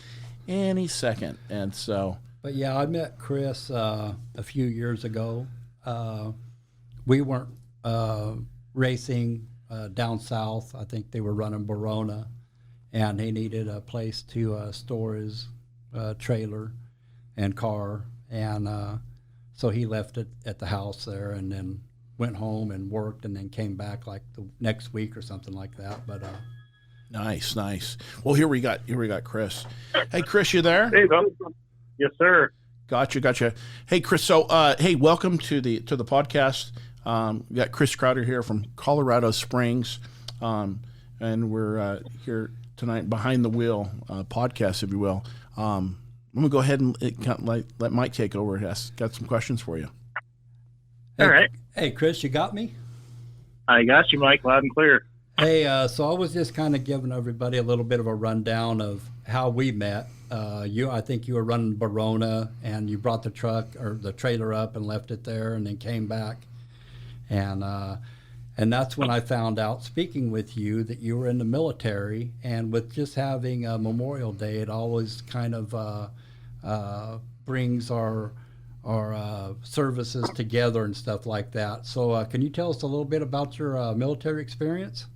Speaker 2: any second. And so.
Speaker 1: But yeah, I met Chris a few years ago. We weren't racing down south. I think they were running Verona, and he needed a place to store his trailer and car, and so he left it at the house there, and then went home and worked, and then came back like the next week or something like that. But
Speaker 2: nice. Well, here we got Chris. Hey, Chris, you there?
Speaker 4: Hey, Bill. Yes, sir.
Speaker 2: Gotcha. Hey, Chris. So, hey, welcome to the podcast. We got Chris Crowder here from Colorado Springs, and we're here tonight behind the wheel podcast, if you will. I'm gonna go ahead and let Mike take over. Got some questions for you.
Speaker 1: Hey,
Speaker 4: all right.
Speaker 1: Hey, Chris, you got me?
Speaker 4: I got you, Mike, loud and clear.
Speaker 1: Hey, so I was just kind of giving everybody a little bit of a rundown of how we met. I think you were running Barona, and you brought the truck or the trailer up and left it there, and then came back, and that's when I found out, speaking with you, that you were in the military. And with just having a Memorial Day, it always kind of brings our services together and stuff like that. So, can you tell us a little bit about your military experience?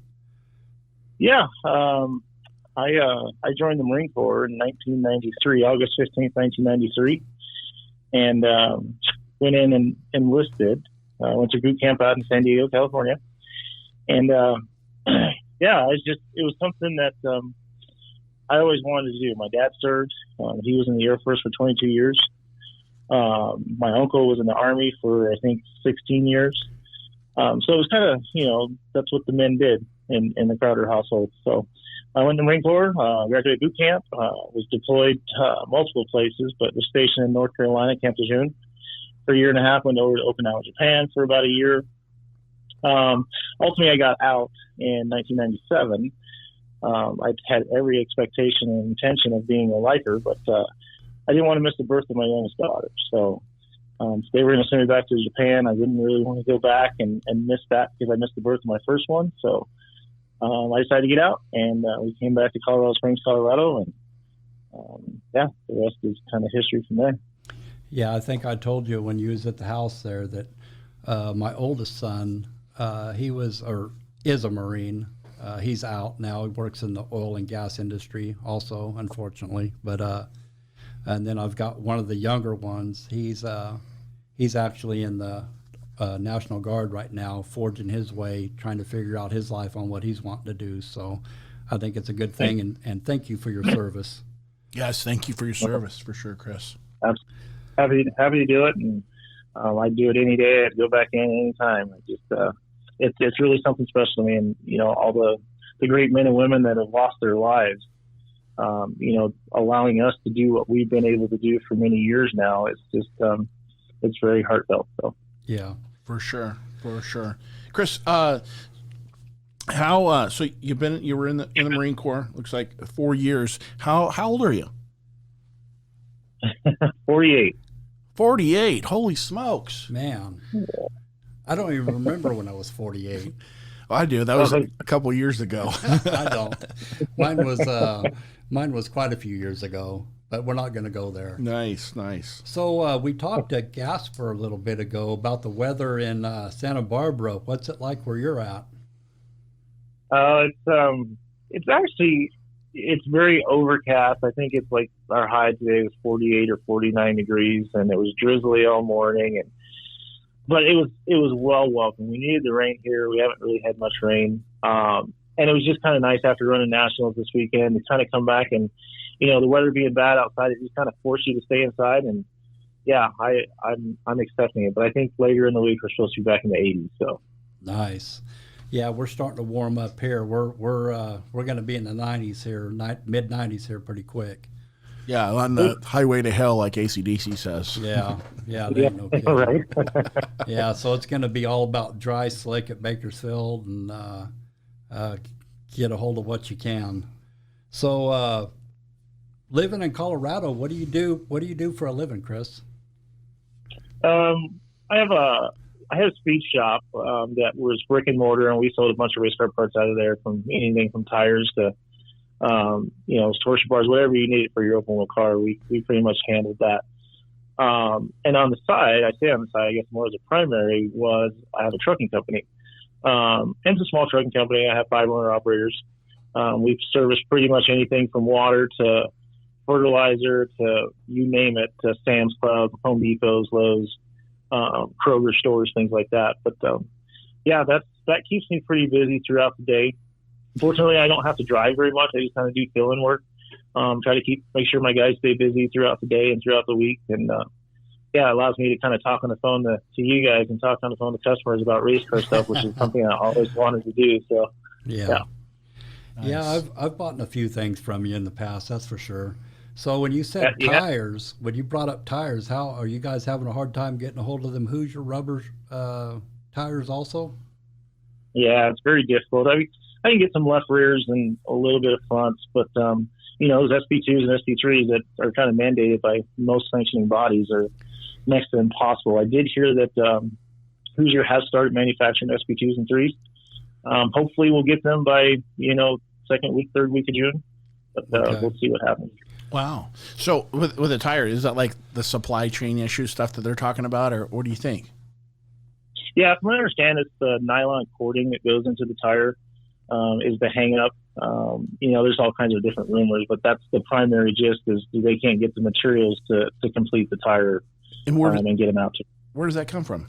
Speaker 4: Yeah, I joined the Marine Corps in 1993, August 15th, 1993, and went in and enlisted. Went to boot camp out in San Diego, California, and yeah, it was something that I always wanted to do. My dad served; he was in the Air Force for 22 years. My uncle was in the Army for I think 16 years. So it was kind of that's what the men did in the Crowder household. So I went to the Marine Corps, graduated boot camp, was deployed multiple places, but was stationed in North Carolina, Camp Lejeune, for a year and a half. Went over to Okinawa, Japan for about a year. Ultimately, I got out in 1997. I had every expectation and intention of being a lifer, but I didn't want to miss the birth of my youngest daughter. So they were going to send me back to Japan. I didn't really want to go back and miss that because I missed the birth of my first one. So I decided to get out, and we came back to Colorado Springs, Colorado, and the rest is kind of history from there.
Speaker 1: Yeah, I think I told you when you was at the house there that my oldest son, he was or is a Marine. He's out now. He works in the oil and gas industry also, unfortunately. But and then I've got one of the younger ones. He's actually in the National Guard right now, forging his way, trying to figure out his life on what he's wanting to do. So I think it's a good thing, and thank you for your service.
Speaker 2: Yes, thank you for your service, for sure, Chris.
Speaker 4: Happy to do it, and I'd do it any day. I'd go back in anytime. It's really something special to me, and all the great men and women that have lost their lives, allowing us to do what we've been able to do for many years now. It's just it's very heartfelt. So
Speaker 1: yeah,
Speaker 2: for sure. Chris, how so you were in the Marine Corps, looks like 4 years. How old are you?
Speaker 4: 48.
Speaker 2: 48. Holy smokes,
Speaker 1: man! I don't even remember when I was 48.
Speaker 2: I do. That was a couple years ago.
Speaker 1: I don't. Mine was quite a few years ago, but we're not going to go there.
Speaker 2: Nice.
Speaker 1: So we talked to Gasper a little bit ago about the weather in Santa Barbara. What's it like where you're at?
Speaker 4: It's very overcast. I think it's like our high today was 48 or 49 degrees, and it was drizzly all morning. But it was well welcome. We needed the rain here. We haven't really had much rain. And it was just kind of nice after running nationals this weekend to kind of come back and, the weather being bad outside, it just kind of forced you to stay inside. And yeah, I'm accepting it. But I think later in the week we're supposed to be back in the 80s. So
Speaker 1: nice. Yeah, we're starting to warm up here. We're going to be in the 90s here, mid 90s here, pretty quick.
Speaker 2: Yeah, on the highway to hell, like AC/DC says.
Speaker 1: Yeah, they ain't no kidding.
Speaker 4: Right.
Speaker 1: Yeah, so it's going to be all about dry, slick at Bakersfield, and get a hold of what you can. So, living in Colorado, what do you do? What do you do for a living, Chris?
Speaker 4: I have a speed shop that was brick and mortar, and we sold a bunch of race car parts out of there, from anything from tires to torsion bars, whatever you needed for your open wheel car. We pretty much handled that. And on the side, I guess more as a primary, was I have a trucking company. And it's a small trucking company. I have 5 owner operators. We've serviced pretty much anything from water to fertilizer to you name it, to Sam's Club, Home Depots, Lowe's, Kroger stores, things like that. But that keeps me pretty busy throughout the day. Unfortunately, I don't have to drive very much. I just kind of do fill-in work. Try to make sure my guys stay busy throughout the day and throughout the week. And yeah, it allows me to kind of talk on the phone to you guys and talk on the phone to customers about race car stuff, which is something I always wanted to do. So,
Speaker 1: Yeah.
Speaker 2: Nice.
Speaker 1: Yeah, I've bought a few things from you in the past, that's for sure. So when you said
Speaker 4: Yeah.
Speaker 1: tires, when you brought up tires, how are you guys having a hard time getting a hold of them Hoosier rubber tires also?
Speaker 4: Yeah, it's very difficult. I can get some left rears and a little bit of fronts, but those SP2s and SP3s that are kind of mandated by most sanctioning bodies are next to impossible. I did hear that Hoosier has started manufacturing SP2s and 3s. Hopefully we'll get them by, second week, third week of June, but
Speaker 1: Okay.
Speaker 4: we'll see what happens.
Speaker 2: Wow. So with a tire, is that like the supply chain issue stuff that they're talking about, or what do you think?
Speaker 4: Yeah, from what I understand, it's the nylon cording that goes into the tire is the hang up. There's all kinds of different rumors, but that's the primary gist is they can't get the materials to complete the tire
Speaker 2: And where,
Speaker 4: and get them out to.
Speaker 2: where does that come from?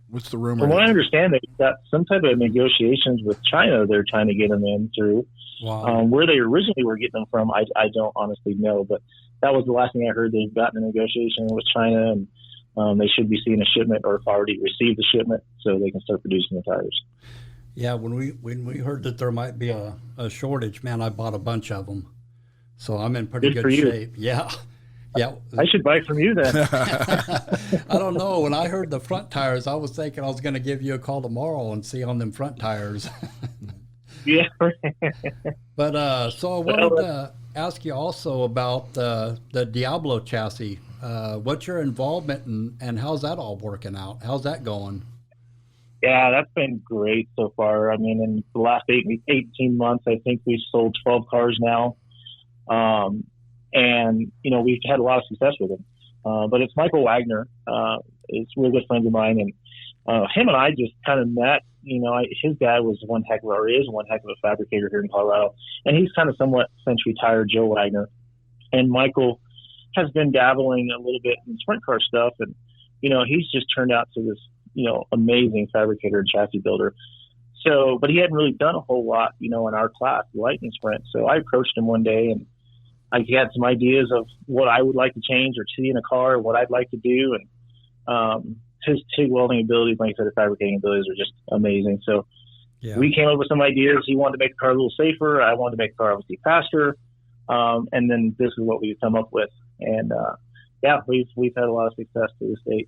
Speaker 2: What's the rumor?
Speaker 4: From what I understand, they've got some type of negotiations with China they're trying to get them in through.
Speaker 1: Wow.
Speaker 4: Where they originally were getting them from, I don't honestly know, but that was the last thing I heard. They've gotten a negotiation with China, and they should be seeing a shipment or have already received the shipment so they can start producing the tires.
Speaker 1: Yeah, when we heard that there might be a shortage, man, I bought a bunch of them. So I'm in pretty
Speaker 4: Good for
Speaker 1: good
Speaker 4: you.
Speaker 1: shape. Yeah. Yeah.
Speaker 4: I should buy from you then.
Speaker 1: I don't know. When I heard the front tires, I was thinking I was going to give you a call tomorrow and see on them front tires.
Speaker 4: Yeah.
Speaker 1: But so I wanted to ask you also about the Diablo chassis. What's your involvement and how's that all working out? How's that going?
Speaker 4: Yeah, that's been great so far. I mean, in the last 18 months, I think we've sold 12 cars now. And, we've had a lot of success with them. But it's Michael Wagner. It's a real good friend of mine. And him and I just kind of met. His dad is one heck of a fabricator here in Colorado. And he's kind of somewhat since retired Joe Wagner. And Michael has been dabbling a little bit in sprint car stuff. And, he's just turned out to this, amazing fabricator and chassis builder. So, but he hadn't really done a whole lot, in our class, the Lightning Sprint. So I approached him one day and I had some ideas of what I would like to change or see in a car, what I'd like to do. And his TIG welding abilities, like I said, his fabricating abilities are just amazing. So we came up with some ideas. He wanted to make the car a little safer. I wanted to make the car obviously faster. And then this is what we've come up with. And we've had a lot of success to this date.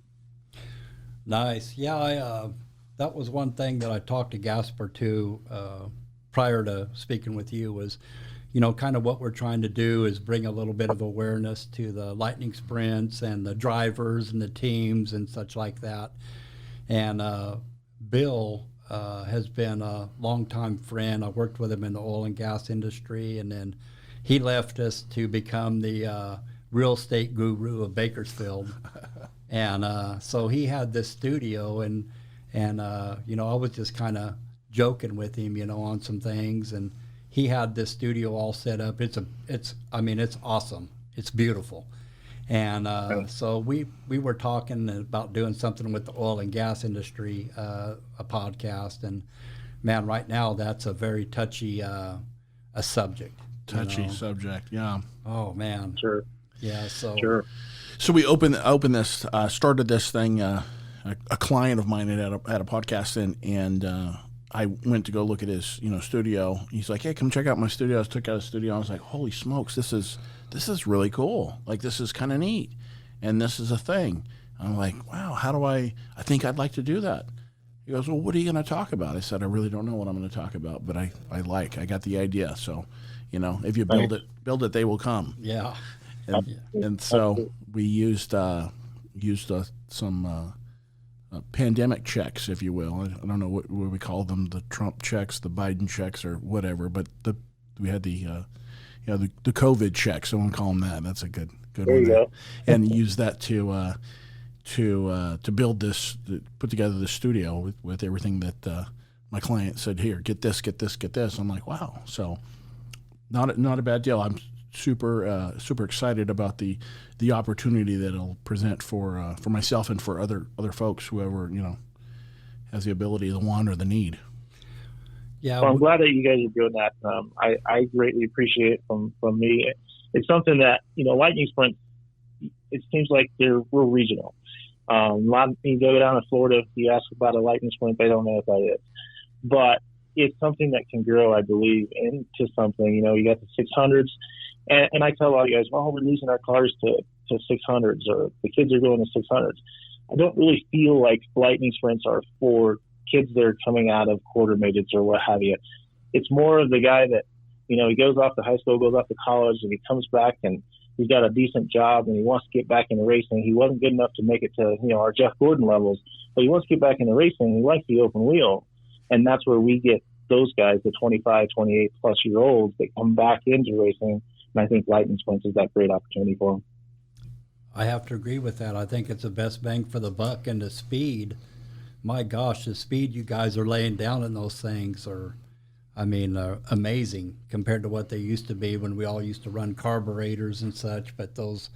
Speaker 1: Nice. Yeah, that was one thing that I talked to Gasper too prior to speaking with you was, kind of what we're trying to do is bring a little bit of awareness to the Lightning Sprints and the drivers and the teams and such like that. And Bill has been a longtime friend. I worked with him in the oil and gas industry, and then he left us to become the real estate guru of Bakersfield. And so he had this studio, and I was just kind of joking with him, on some things, and he had this studio all set up. It's awesome. It's beautiful. And so we were talking about doing something with the oil and gas industry, a podcast, and man, right now that's a very touchy a subject.
Speaker 2: Touchy subject, yeah.
Speaker 1: Oh man.
Speaker 4: Sure.
Speaker 1: Yeah. So.
Speaker 4: Sure.
Speaker 2: So we started this thing. A client of mine had a podcast, and I went to go look at his studio. He's like, "Hey, come check out my studio." I took out his studio. I was like, "Holy smokes, this is really cool. Like, this is kind of neat, and this is a thing." I'm like, "Wow, how do I think I'd like to do that." He goes, "Well, what are you going to talk about?" I said, "I really don't know what I'm going to talk about, but I got the idea. So, if you build it, they will come."
Speaker 1: Yeah.
Speaker 2: And so we used some pandemic checks, if you will. I don't know what we call them, the Trump checks, the Biden checks, or whatever. But we had the COVID checks. I won't call them that. That's a good
Speaker 4: There
Speaker 2: one.
Speaker 4: you go.
Speaker 2: And use that to build this, put together the studio with everything that my client said. Here, get this, get this, get this. I'm like, wow. So not a bad deal. I'm super excited about the opportunity that it'll present for myself and for other folks, whoever has the ability, the want, or the need.
Speaker 1: Yeah.
Speaker 4: Well, I'm glad that you guys are doing that. I greatly appreciate it from me. It's something that Lightning Sprint, it seems like we're regional. A lot of, you go down to Florida, if you ask about a lightning sprint, they don't know what that is. But it's something that can grow, I believe, into something. You got the 600s, and I tell a lot of guys, well, we're losing our cars to 600s, or the kids are going to 600s. I don't really feel like lightning sprints are for kids that are coming out of quarter midgets or what have you. It's more of the guy that, he goes off to high school, goes off to college, and he comes back and he's got a decent job and he wants to get back into racing. He wasn't good enough to make it to, our Jeff Gordon levels, but he wants to get back into racing. He likes the open wheel. And that's where we get those guys, the 25, 28 plus year olds that come back into racing. And I think lightning sprints is that great opportunity for them.
Speaker 1: I have to agree with that. I think it's the best bang for the buck, and the speed. My gosh, the speed you guys are laying down in those things are amazing compared to what they used to be when we all used to run carburetors and such. But the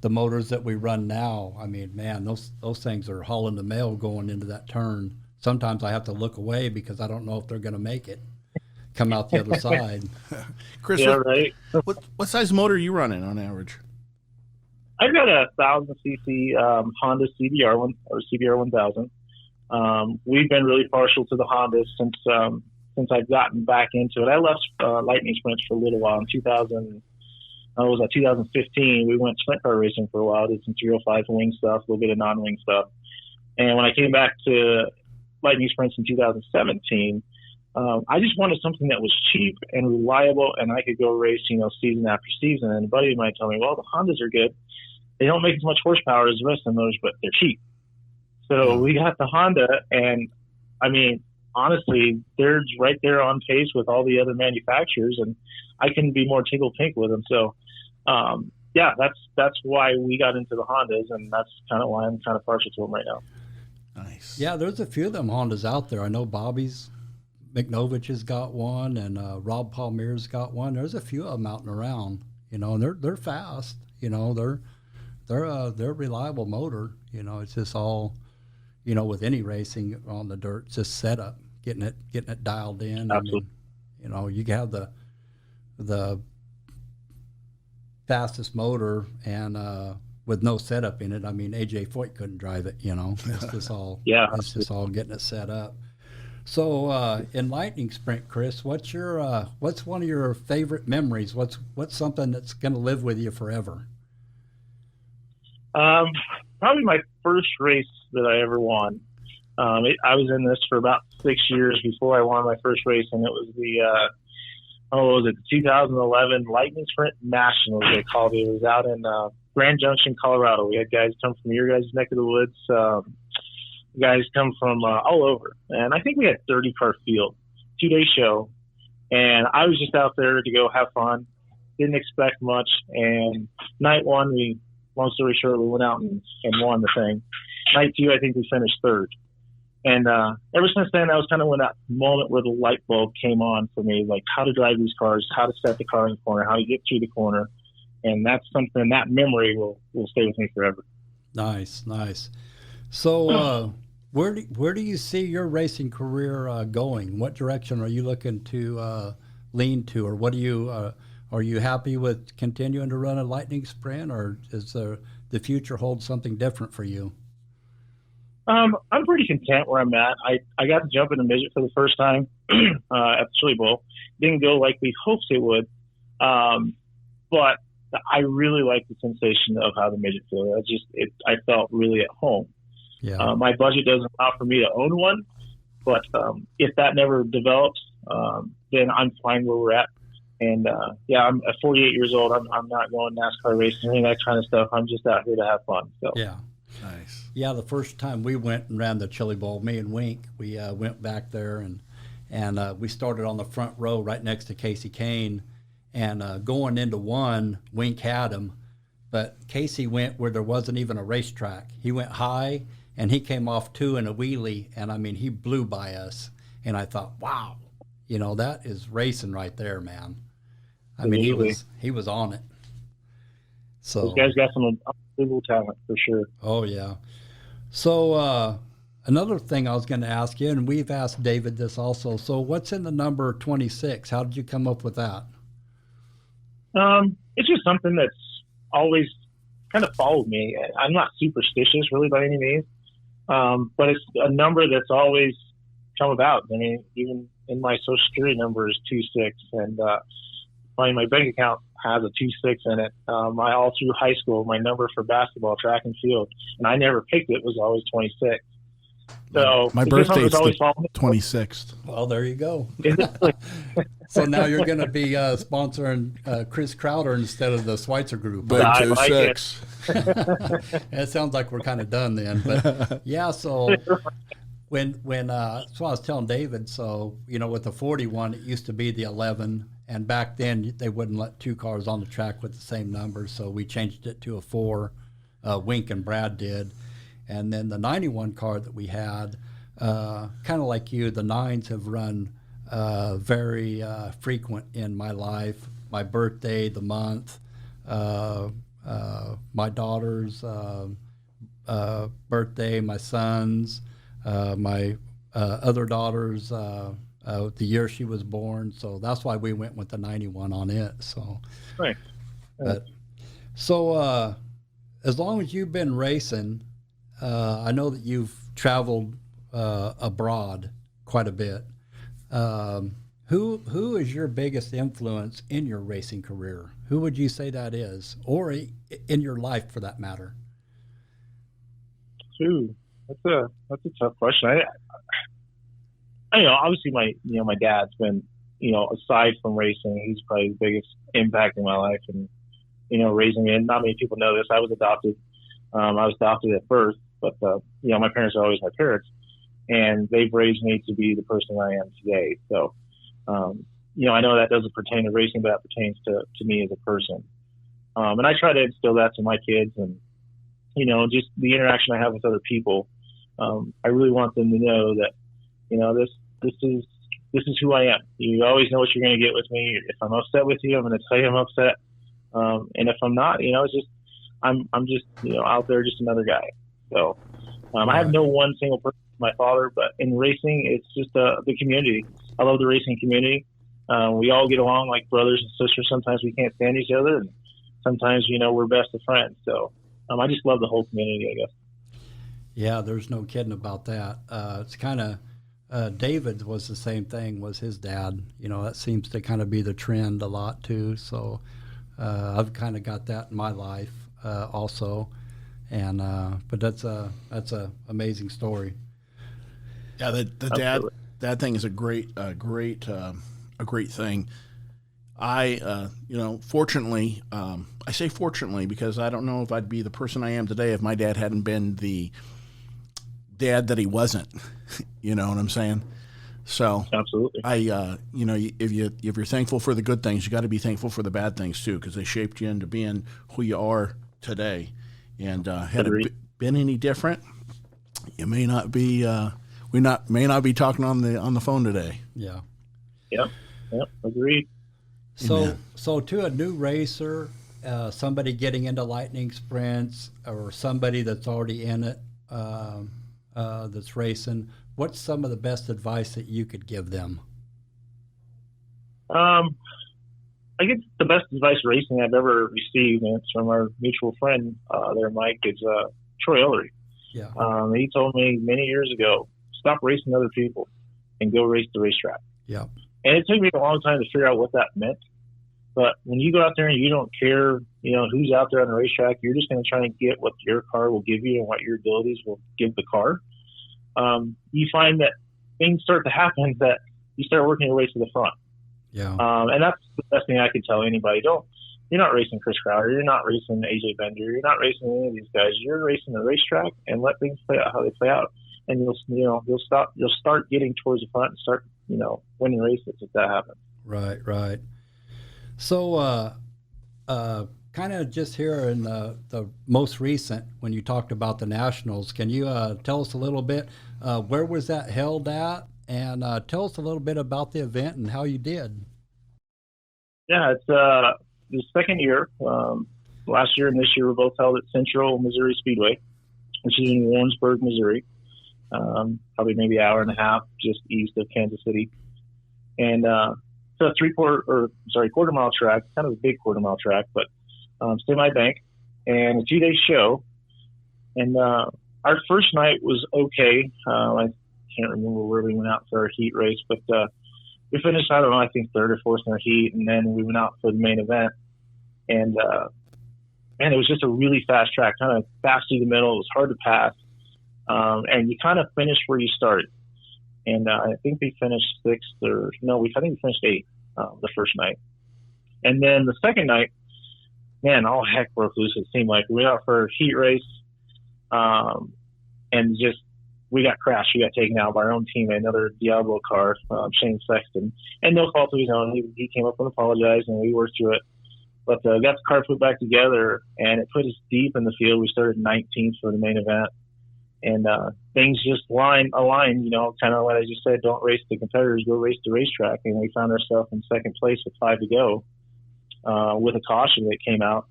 Speaker 1: motors that we run now, man, those things are hauling the mail going into that turn. Sometimes I have to look away because I don't know if they're going to make it, come out the other side.
Speaker 2: Chris,
Speaker 4: yeah, right.
Speaker 2: What size motor are you running on average?
Speaker 4: I've got a 1,000cc Honda CBR one, or CBR 1000. We've been really partial to the Hondas since I've gotten back into it. I left lightning sprints for a little while in 2015. We went sprint car racing for a while, did some 305 wing stuff, a little bit of non-wing stuff. And when I came back to lightning sprints in 2017, I just wanted something that was cheap and reliable, and I could go race, season after season. And a buddy of mine told me, well, the Hondas are good. They don't make as much horsepower as the rest of the motors, but they're cheap. So we got the Honda, and honestly, they're right there on pace with all the other manufacturers, and I couldn't be more tickle pink with them. So, that's why we got into the Hondas, and that's kind of why I'm kind of partial to them right now.
Speaker 2: Nice.
Speaker 1: Yeah, there's a few of them Hondas out there. I know Bobby's McNovich has got one, and Rob Palmer's got one. There's a few of them out and around, and they're fast. They're a reliable motor. It's just all, with any racing on the dirt, it's just setup, getting it dialed in.
Speaker 4: Absolutely.
Speaker 1: You have the fastest motor and with no setup in it. AJ Foyt couldn't drive it. It's just all it's just all getting it set up. So in lightning sprint, Chris, what's one of your favorite memories? What's something that's going to live with you forever?
Speaker 4: Probably my first race that I ever won. I was in this for about 6 years before I won my first race, and it was the 2011 Lightning Sprint Nationals, they called it. It was out in Grand Junction, Colorado. We had guys come from your guys' neck of the woods. Guys come from all over, and I think we had 30-car field, 2-day show, and I was just out there to go have fun. Didn't expect much, and night one, long story short, we went out and won the thing. Night two, I think we finished third. And ever since then, that was kind of when that moment where the light bulb came on for me, like how to drive these cars, how to set the car in the corner, how to get through the corner. And that's something, that memory will stay with me forever.
Speaker 1: Nice. So where do you see your racing career going? What direction are you looking to lean to, or what do you are you happy with continuing to run a lightning sprint, or is the future hold something different for you?
Speaker 4: I'm pretty content where I'm at. I got to jump in a midget for the first time at the Chili Bowl. Didn't go like we hoped it would, but I really like the sensation of how the midget feels. I felt really at home.
Speaker 1: Yeah.
Speaker 4: My budget doesn't allow for me to own one, but if that never develops, then I'm fine where we're at. And I'm at 48 years old. I'm not going NASCAR racing or any of that kind of stuff. I'm just out here to have fun. So
Speaker 1: yeah.
Speaker 2: Nice.
Speaker 1: Yeah, the first time we went and ran the Chili Bowl, me and Wink, we went back there and we started on the front row right next to Casey Kane. And going into one, Wink had him, but Casey went where there wasn't even a racetrack. He went high, and he came off two in a wheelie, and he blew by us. And I thought, wow, that is racing right there, man. He was on it. So
Speaker 4: those guys got some unbelievable talent for sure.
Speaker 1: Oh yeah. So another thing I was going to ask you, and we've asked David this also. So what's in the number 26? How did you come up with that?
Speaker 4: It's just something that's always kind of followed me. I'm not superstitious really by any means, but it's a number that's always come about. I mean, even in my Social Security number is 26, and my bank account has a 26 in it. All through high school, my number for basketball, track and field, and I never picked it, was always 26. So
Speaker 2: my birthday's the 26th.
Speaker 1: Well, there you go. So now you're going to be sponsoring Chris Crowder instead of the Schweitzer Group.
Speaker 2: Big
Speaker 4: I
Speaker 2: 26.
Speaker 1: It sounds like we're kind of done then. But yeah, so when so I was telling David, so with the 41, it used to be the 11, and back then they wouldn't let two cars on the track with the same number, so we changed it to a 4. Wink and Brad did. And then the 91 car that we had, kind of like you, the 9s have run very frequent in my life. My birthday, the month, my daughter's birthday, my son's, my other daughter's, the year she was born. So that's why we went with the 91 on it. So,
Speaker 4: Right.
Speaker 1: but as long as you've been racing, I know that you've traveled abroad quite a bit. Who is your biggest influence in your racing career? Who would you say that is, or in your life for that matter?
Speaker 4: Ooh, that's a tough question. I obviously my dad's been, aside from racing, he's probably the biggest impact in my life, and raising me. And not many people know this. I was adopted. I was adopted at birth, but my parents are always my parents, and they've raised me to be the person I am today. So, I know that doesn't pertain to racing, but that pertains to me as a person. And I try to instill that to my kids, and just the interaction I have with other people. I really want them to know that, this is who I am. You always know what you're going to get with me. If I'm upset with you, I'm going to tell you I'm upset. And if I'm not, it's just, I'm just, out there, just another guy. So, I have no one single person, my father, but in racing, it's just the community. I love the racing community. We all get along like brothers and sisters. Sometimes we can't stand each other, and sometimes, we're best of friends. So, I just love the whole community, I guess.
Speaker 1: Yeah, there's no kidding about that. It's kind of, David was the same thing, was his dad. That seems to kind of be the trend a lot too. So I've kind of got that in my life also. And but that's a amazing story.
Speaker 2: Yeah, the dad thing is a great thing. Fortunately, I say fortunately because I don't know if I'd be the person I am today if my dad hadn't been the dad that he wasn't. You know what I'm saying? So
Speaker 4: absolutely,
Speaker 2: if you're thankful for the good things, you got to be thankful for the bad things too, because they shaped you into being who you are today. And had it been any different, you may not be may not be talking on the phone today.
Speaker 1: Yeah.
Speaker 4: Yep. Agreed.
Speaker 1: So to a new racer, somebody getting into lightning sprints, or somebody that's already in it, that's racing, what's some of the best advice that you could give them?
Speaker 4: I guess the best advice racing I've ever received, and it's from our mutual friend there, Mike, is Troy Ellery.
Speaker 1: Yeah.
Speaker 4: He told me many years ago, stop racing other people and go race the racetrack.
Speaker 1: Yeah.
Speaker 4: And it took me a long time to figure out what that meant. But when you go out there and you don't care, who's out there on the racetrack, you're just going to try and get what your car will give you and what your abilities will give the car. You find that things start to happen that you start working your way to the front.
Speaker 1: Yeah.
Speaker 4: And that's the best thing I could tell anybody. You're not racing Chris Crowder. You're not racing AJ Bender. You're not racing any of these guys. You're racing the racetrack, and let things play out how they play out. And you'll start getting towards the front and start, winning races if that happens.
Speaker 1: Right. So, kind of just here in the most recent, when you talked about the Nationals, can you tell us a little bit, where was that held at? And tell us a little bit about the event and how you did.
Speaker 4: Yeah, it's the second year. Last year and this year were both held at Central Missouri Speedway, which is in Warrensburg, Missouri. Probably maybe an hour and a half just east of Kansas City. And it's a quarter mile track, kind of a big quarter mile track, but semi-bank. and a 2-day show. And our first night was okay. I can't remember where we went out for our heat race, but we finished, I don't know, I think third or fourth in our heat, and then we went out for the main event. And man, it was just a really fast track, kind of fast through the middle. It was hard to pass, and you kind of finished where you started. And I think we finished sixth, I think we finished eighth the first night. And then the second night, man, all heck broke loose. It seemed like we went out for a heat race, and just we got crashed. We got taken out by our own teammate, another Diablo car, Shane Sexton, and no fault of his own. He came up and apologized, and we worked through it. But got the car put back together, and it put us deep in the field. We started 19th for the main event, and things just aligned. Kind of what I just said. Don't race the competitors, go race the racetrack. And we found ourselves in second place with 5 to go, with a caution that came out,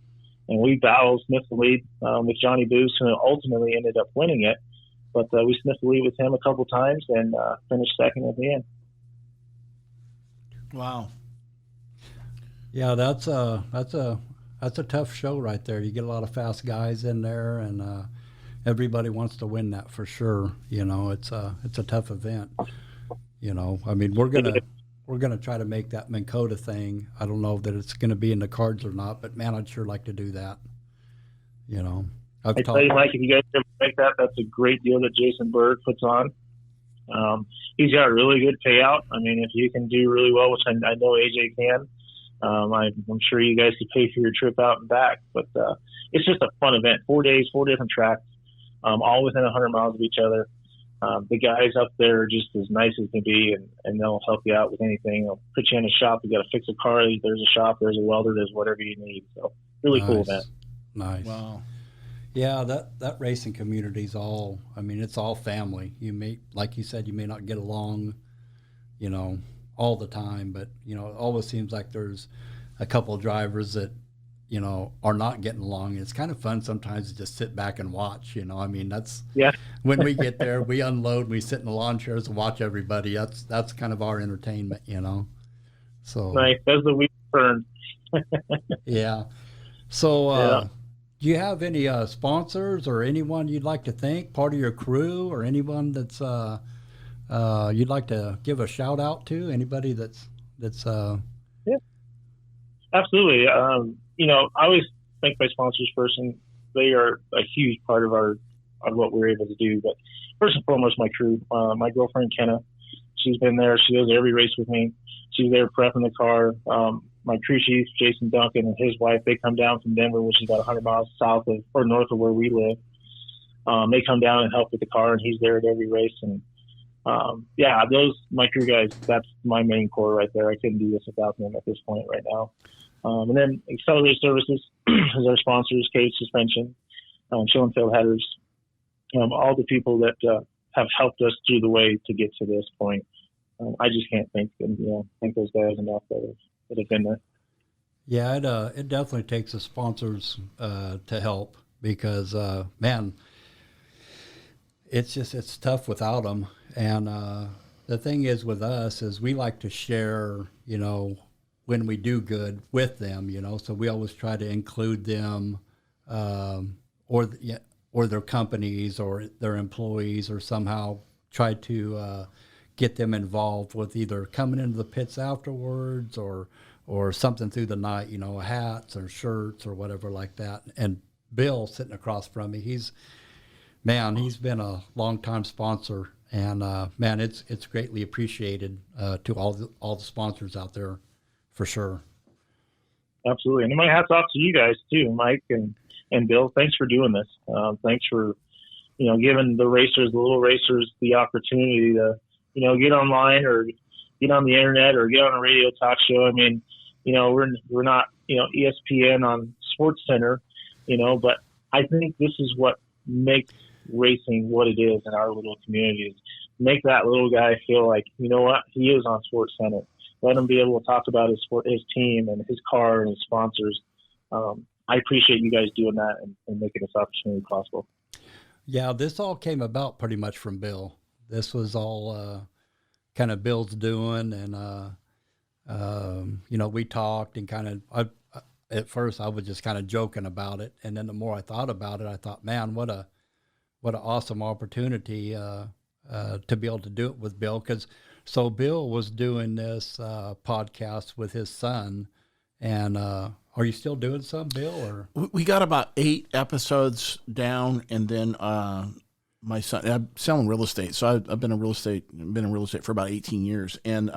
Speaker 4: and we battled, sniffed the lead with Johnny Booth, who ultimately ended up winning it. But we sniffed the lead with him a couple times and finished second at the end.
Speaker 2: Wow.
Speaker 1: Yeah, that's a tough show right there. You get a lot of fast guys in there, and everybody wants to win that for sure. It's a tough event. I mean, we're gonna try to make that Minn Kota thing. I don't know that it's gonna be in the cards or not, but man, I'd sure like to do that.
Speaker 4: I tell you, Mike, if you guys ever make that, that's a great deal that Jason Berg puts on. He's got a really good payout. I mean, if you can do really well, which I know AJ can, I'm sure you guys could pay for your trip out and back. But it's just a fun event. 4 days, 4 different tracks, all within 100 miles of each other. The guys up there are just as nice as can be, and they'll help you out with anything. They'll put you in a shop. You got to fix a car. There's a shop. There's a welder. There's whatever you need. So really cool event.
Speaker 1: Nice.
Speaker 2: Wow.
Speaker 1: Yeah, that racing community's it's all family. You may, like you said, you may not get along, all the time, but, it always seems like there's a couple of drivers that, are not getting along. And it's kind of fun sometimes to just sit back and watch, that's when we get there, we unload, we sit in the lawn chairs and watch everybody. That's kind of our entertainment, So
Speaker 4: nice. As the week turns.
Speaker 1: Yeah. So, do you have any sponsors or anyone you'd like to thank, part of your crew, or anyone that's you'd like to give a shout out to? Anybody that's
Speaker 4: Yeah, absolutely. I always thank my sponsors first, and they are a huge part of what we're able to do. But first and foremost, my crew, my girlfriend Kenna, she's been there. She goes to every race with me. She's there prepping the car. My crew chief, Jason Duncan, and his wife, they come down from Denver, which is about 100 miles south of or north of where we live. They come down and help with the car, and he's there at every race. And my crew guys, that's my main core right there. I couldn't do this without them at this point right now. And then Accelerated Services is our sponsors, Cage Suspension, Schoenfeld Headers, all the people that have helped us through the way to get to this point. I just can't thank those guys enough that have been there.
Speaker 1: Yeah, it definitely takes the sponsors to help, because man, it's tough without them. And the thing is with us is we like to share, when we do good with them, so we always try to include them, or their companies or their employees, or somehow try to get them involved with either coming into the pits afterwards or something through the night, hats or shirts or whatever like that. And Bill sitting across from me, he's been a long-time sponsor, and man, it's greatly appreciated to all the sponsors out there, for sure.
Speaker 4: Absolutely. And my hat's off to you guys too, Mike and Bill. Thanks for doing this. Thanks for, giving the little racers the opportunity to, get online or get on the internet or get on a radio talk show. I mean, we're not, ESPN on Sports Center, but I think this is what makes racing what it is in our little communities. Make that little guy feel like, he is on Sports Center. Let him be able to talk about his team and his car and his sponsors. I appreciate you guys doing that and making this opportunity possible.
Speaker 1: Yeah, this all came about pretty much from Bill. This was all kind of Bill's doing, and we talked and kind of. at first I was just kind of joking about it, and then the more I thought about it, I thought, man, what an awesome opportunity to be able to do it with Bill. Because so Bill was doing this podcast with his son, and are you still doing some, Bill? Or
Speaker 2: We got about 8 episodes down, and then my son. I'm selling real estate, so I've been in real estate for about 18 years, and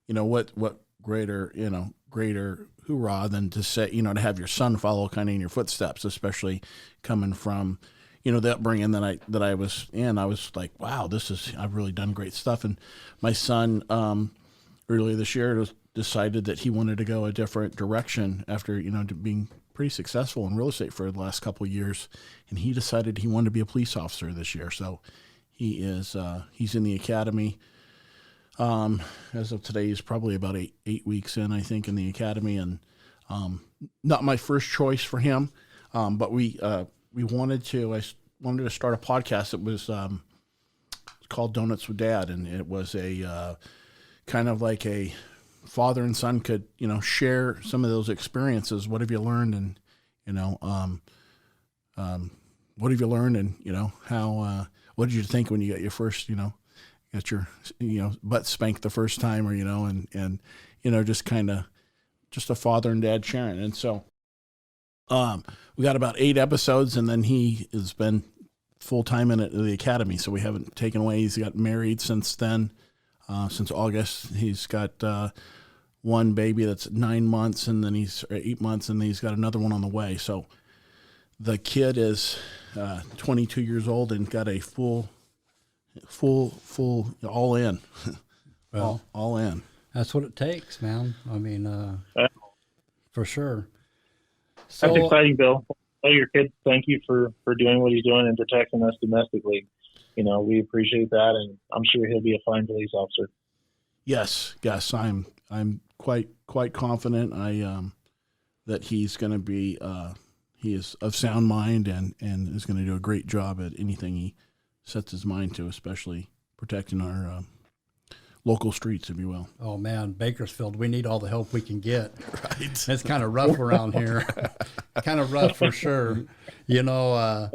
Speaker 2: what greater hoorah than to say, to have your son follow kind of in your footsteps, especially coming from, the upbringing that I was in. I was like, wow, I've really done great stuff. And my son, earlier this year decided that he wanted to go a different direction after, being pretty successful in real estate for the last couple of years. And he decided he wanted to be a police officer this year. So he's in the academy. As of today, he's probably about eight weeks in, I think, in the academy, and not my first choice for him. But I wanted to start a podcast that was called Donuts with Dad, and it was a kind of like a father and son could share some of those experiences. What have you learned, and what have you learned, and how what did you think when you got your first got your butt spanked the first time, or and just a father and dad sharing. And so we got about 8 episodes, and then he has been full-time in the academy, so we haven't taken away. He's got married since then, since August. He's got one baby that's 9 months, and then he's 8 months, and then he's got another one on the way. So the kid is 22 years old and got a full all in.
Speaker 1: Well,
Speaker 2: all in.
Speaker 1: That's what it takes, man. I mean, for sure.
Speaker 4: That's
Speaker 1: So
Speaker 4: exciting, Bill. Tell your kid thank you for doing what he's doing and protecting us domestically. We appreciate that, and I'm sure he'll be a fine police officer.
Speaker 2: Yes, I'm quite confident. That he's going to be. He is of sound mind and is going to do a great job at anything he sets his mind to, especially protecting our local streets, if you will.
Speaker 1: oh man, Bakersfield, we need all the help we can get.
Speaker 2: Right.
Speaker 1: It's kind of rough around here. Kind of rough for sure. I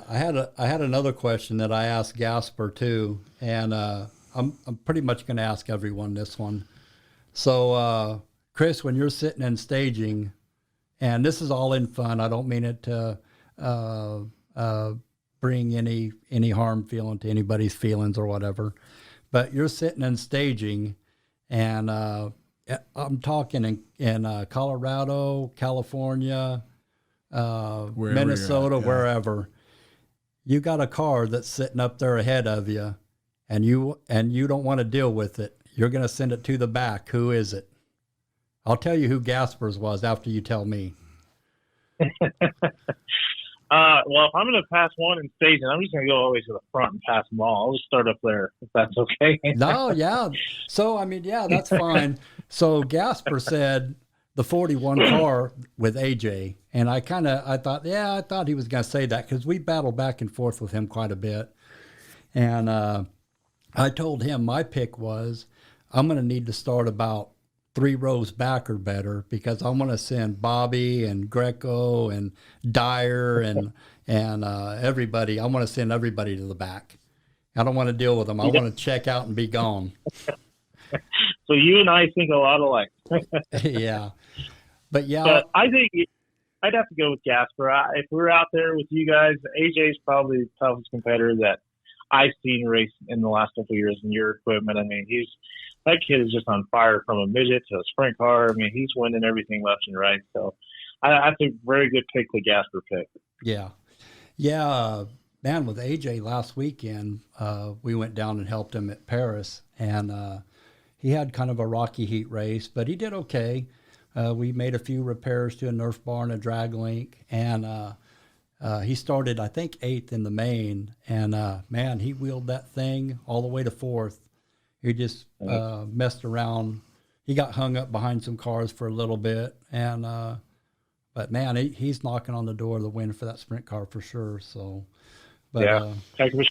Speaker 1: had another question that I asked Gasper too, and I'm pretty much going to ask everyone this one. So, Chris, when you're sitting and staging, and this is all in fun, I don't mean it to bring any harm feeling to anybody's feelings or whatever, but you're sitting and staging, and I'm talking in Colorado, California, Minnesota, wherever. You got a car that's sitting up there ahead of you, and you don't want to deal with it. You're going to send it to the back. Who is it? I'll tell you who Gasper's was after you tell me.
Speaker 4: Well, if I'm going to pass one in staging, I'm just going to go all the way to the front and pass them all. I'll just start up there, if that's okay.
Speaker 1: No, yeah. So, I mean, yeah, that's fine. So Gasper said the 41 car with AJ. And I thought he was going to say that because we battled back and forth with him quite a bit. And I told him my pick was I'm going to need to start about 3 rows back or better, because I want to send Bobby and Greco and Dyer and everybody. I want to send everybody to the back. I don't want to deal with them. I want to check out and be gone.
Speaker 4: So you and I think a lot alike.
Speaker 1: Yeah. But yeah.
Speaker 4: But I think I'd have to go with Gasper. If we're out there with you guys, AJ's probably the toughest competitor that I've seen race in the last couple of years in your equipment. I mean, that kid is just on fire, from a midget to a sprint car. I mean, he's winning everything left and right. So that's a very good pick, the Gasper pick.
Speaker 1: Yeah. Yeah. Man, with AJ last weekend, we went down and helped him at Paris, and he had kind of a rocky heat race, but he did okay. We made a few repairs to a Nerf bar and a drag link, and he started, I think, 8th in the main, and man, he wheeled that thing all the way to 4th. He just messed around. He got hung up behind some cars for a little bit, and but man, he's knocking on the door of the win for that sprint car for sure. So, but
Speaker 4: yeah,
Speaker 2: you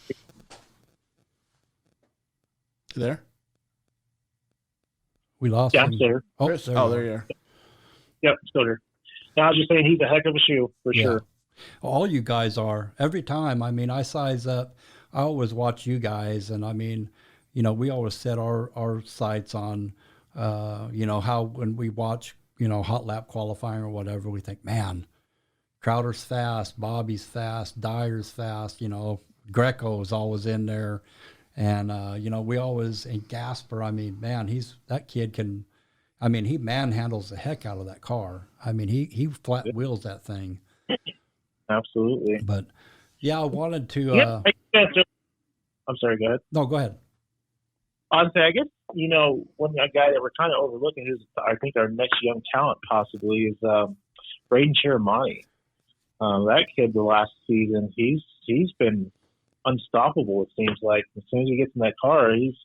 Speaker 2: there?
Speaker 1: we lost
Speaker 4: yeah,
Speaker 1: him.
Speaker 4: sir.
Speaker 1: Oh,
Speaker 2: Chris?
Speaker 1: there
Speaker 2: Oh,
Speaker 1: you
Speaker 2: there
Speaker 1: are.
Speaker 2: you are.
Speaker 4: Yep, still here. Now I was just saying he's a heck of a shoe for sure.
Speaker 1: All you guys are. Every time, I mean, I size up. I always watch you guys, and I mean, we always set our sights on, how when we watch, hot lap qualifying or whatever, we think, man, Crowder's fast, Bobby's fast, Dyer's fast, Greco's always in there. And, we always, and Gasper, I mean, man, that kid can, I mean, he manhandles the heck out of that car. I mean, he flat wheels that thing.
Speaker 4: Absolutely.
Speaker 1: But yeah, I wanted to,
Speaker 4: I'm sorry, go ahead.
Speaker 1: No, go ahead.
Speaker 4: I guess, one guy that we're kind of overlooking is, I think, our next young talent possibly is Braden Chiramani. That kid, the last season, he's been unstoppable. It seems like as soon as he gets in that car, he's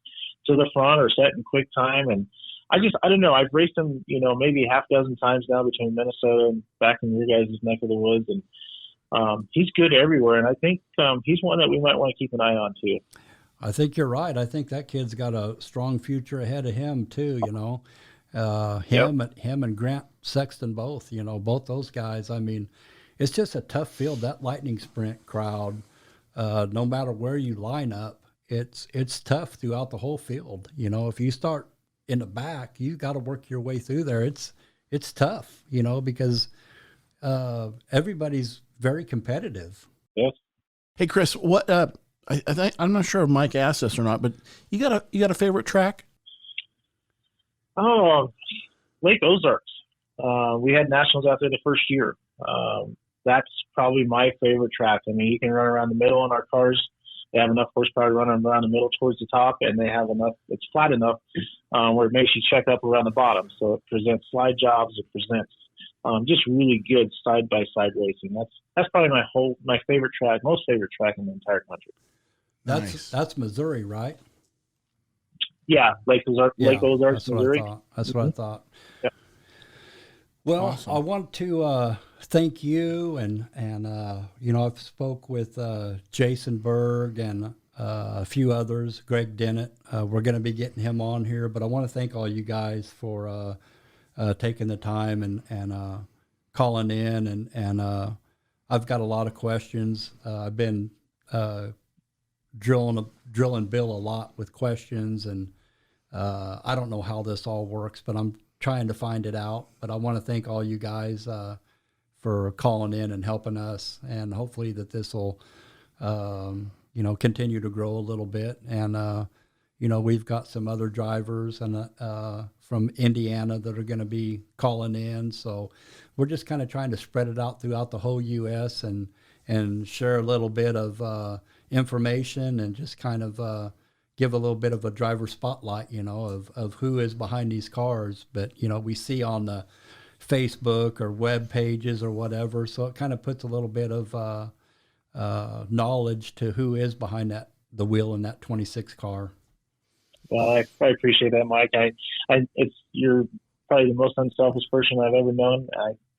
Speaker 4: to the front or set in quick time. And I don't know. I've raced him, maybe half dozen times now between Minnesota and back in your guys' neck of the woods, and he's good everywhere. And I think he's one that we might want to keep an eye on too.
Speaker 1: I think you're right. I think that kid's got a strong future ahead of him too. Him and Grant Sexton both. Both those guys. I mean, it's just a tough field. That lightning sprint crowd. No matter where you line up, it's tough throughout the whole field. If you start in the back, you got to work your way through there. It's tough. Because everybody's very competitive.
Speaker 4: Yes.
Speaker 2: Hey, Chris, what? I'm not sure if Mike asked this or not, but you got a favorite track?
Speaker 4: Oh, Lake Ozarks. We had nationals out there the first year. That's probably my favorite track. I mean, you can run around the middle in our cars. They have enough horsepower to run around the middle towards the top, and they have enough. It's flat enough where it makes you check up around the bottom. So it presents slide jobs. It presents just really good side by side racing. That's probably my favorite track, most favorite track in the entire country.
Speaker 1: That's Missouri, right?
Speaker 4: Yeah, Lake Ozarks, Missouri.
Speaker 1: That's what I thought.
Speaker 4: Yeah.
Speaker 1: Well,
Speaker 2: Awesome.
Speaker 1: I want to thank you, and I've spoke with Jason Berg and a few others, Greg Dennett. We're going to be getting him on here, but I want to thank all you guys for taking the time and calling in, and I've got a lot of questions. I've been drilling Bill a lot with questions, and I don't know how this all works, but I'm trying to find it out. But I want to thank all you guys for calling in and helping us, and hopefully that this will continue to grow a little bit. And we've got some other drivers and from Indiana that are going to be calling in, so we're just kind of trying to spread it out throughout the whole U.S. and share a little bit of information, and just kind of give a little bit of a driver spotlight, of who is behind these cars. But, we see on the Facebook or web pages or whatever, so it kind of puts a little bit of knowledge to who is behind the wheel in that 26 car.
Speaker 4: Well, I appreciate that, Mike. You're probably the most unselfish person I've ever known.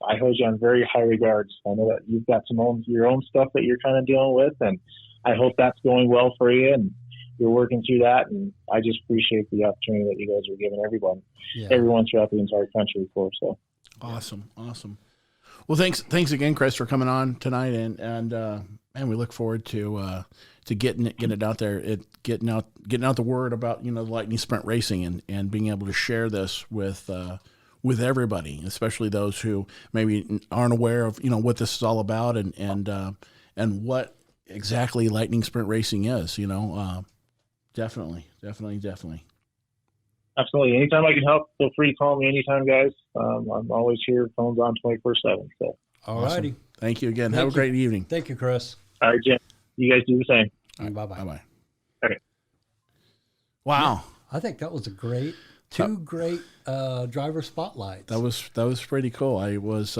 Speaker 4: I hold you on very high regards. I know that you've got your own stuff that you're kind of dealing with, and I hope that's going well for you, and you're working through that. And I just appreciate the opportunity that you guys are giving everyone throughout the entire country for. So
Speaker 2: awesome. Well, thanks again, Chris, for coming on tonight, and we look forward to getting it out there, getting out the word about the lightning sprint racing, and being able to share this with everybody, especially those who maybe aren't aware of what this is all about, and what exactly lightning sprint racing is. Definitely.
Speaker 4: Absolutely. Anytime I can help, feel free to call me anytime, guys. I'm always here. Phone's on 24/7. So.
Speaker 1: All righty.
Speaker 2: Awesome. Thank you again. Have a great evening.
Speaker 1: Thank you, Chris.
Speaker 4: All right, Jim. You guys do the same.
Speaker 1: Right, bye-bye.
Speaker 2: Bye-bye.
Speaker 4: Okay.
Speaker 2: Wow.
Speaker 1: I think that was two great driver spotlights.
Speaker 2: That was pretty cool. I was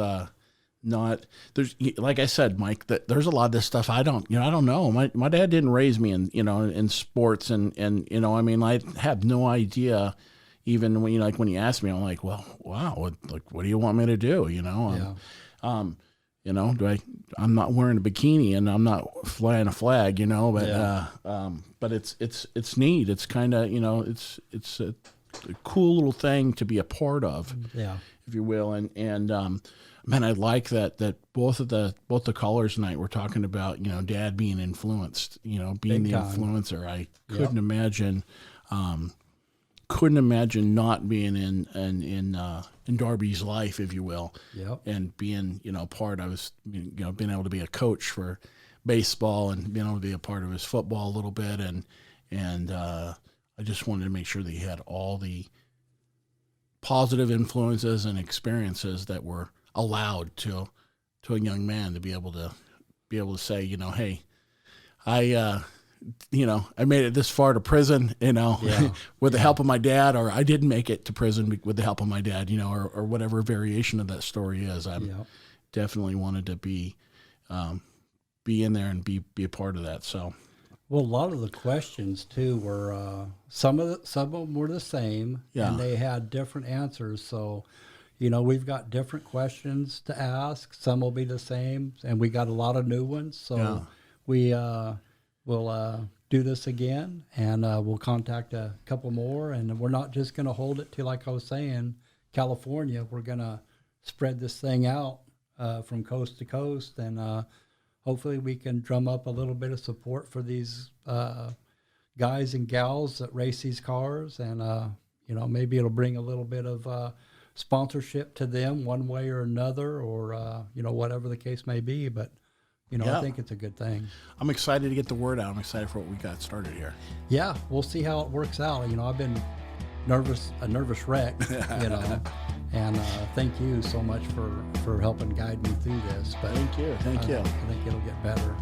Speaker 2: there's, like I said, Mike, that there's a lot of this stuff I don't know. My dad didn't raise me in sports, and I mean, I have no idea. Even when when you asked me, I'm like, well, wow, what do you want me to do? I'm not wearing a bikini and I'm not flying a flag, but it's neat. It's kind of, it's a cool little thing to be a part of.
Speaker 1: Yeah.
Speaker 2: if you will. And man, I like that both the callers tonight were talking about, dad being influenced, being
Speaker 1: Big
Speaker 2: the
Speaker 1: time.
Speaker 2: influencer. I couldn't imagine. Couldn't imagine not being in Darby's life, if you will,
Speaker 1: Yep.
Speaker 2: and being part. I was being able to be a coach for baseball and being able to be a part of his football a little bit, and I just wanted to make sure that he had all the positive influences and experiences that were allowed to a young man to be able to say, hey, I made it this far to prison, with the help of my dad, or I didn't make it to prison with the help of my dad, or whatever variation of that story is. I definitely wanted to be in there and be a part of that. So,
Speaker 1: well, a lot of the questions too were some of them were the same, and they had different answers. So, we've got different questions to ask. Some will be the same, and we got a lot of new ones. So we we'll do this again, and we'll contact a couple more. And we're not just going to hold it to, like I was saying, California. We're going to spread this thing out from coast to coast, and hopefully we can drum up a little bit of support for these guys and gals that race these cars. And, maybe it'll bring a little bit of sponsorship to them one way or another, or, whatever the case may be. But, I think it's a good thing.
Speaker 2: I'm excited to get the word out. I'm excited for what we got started here.
Speaker 1: Yeah, we'll see how it works out. I've been a nervous wreck, and thank you so much for helping guide me through this. But
Speaker 2: Thank you.
Speaker 1: I think it'll get better.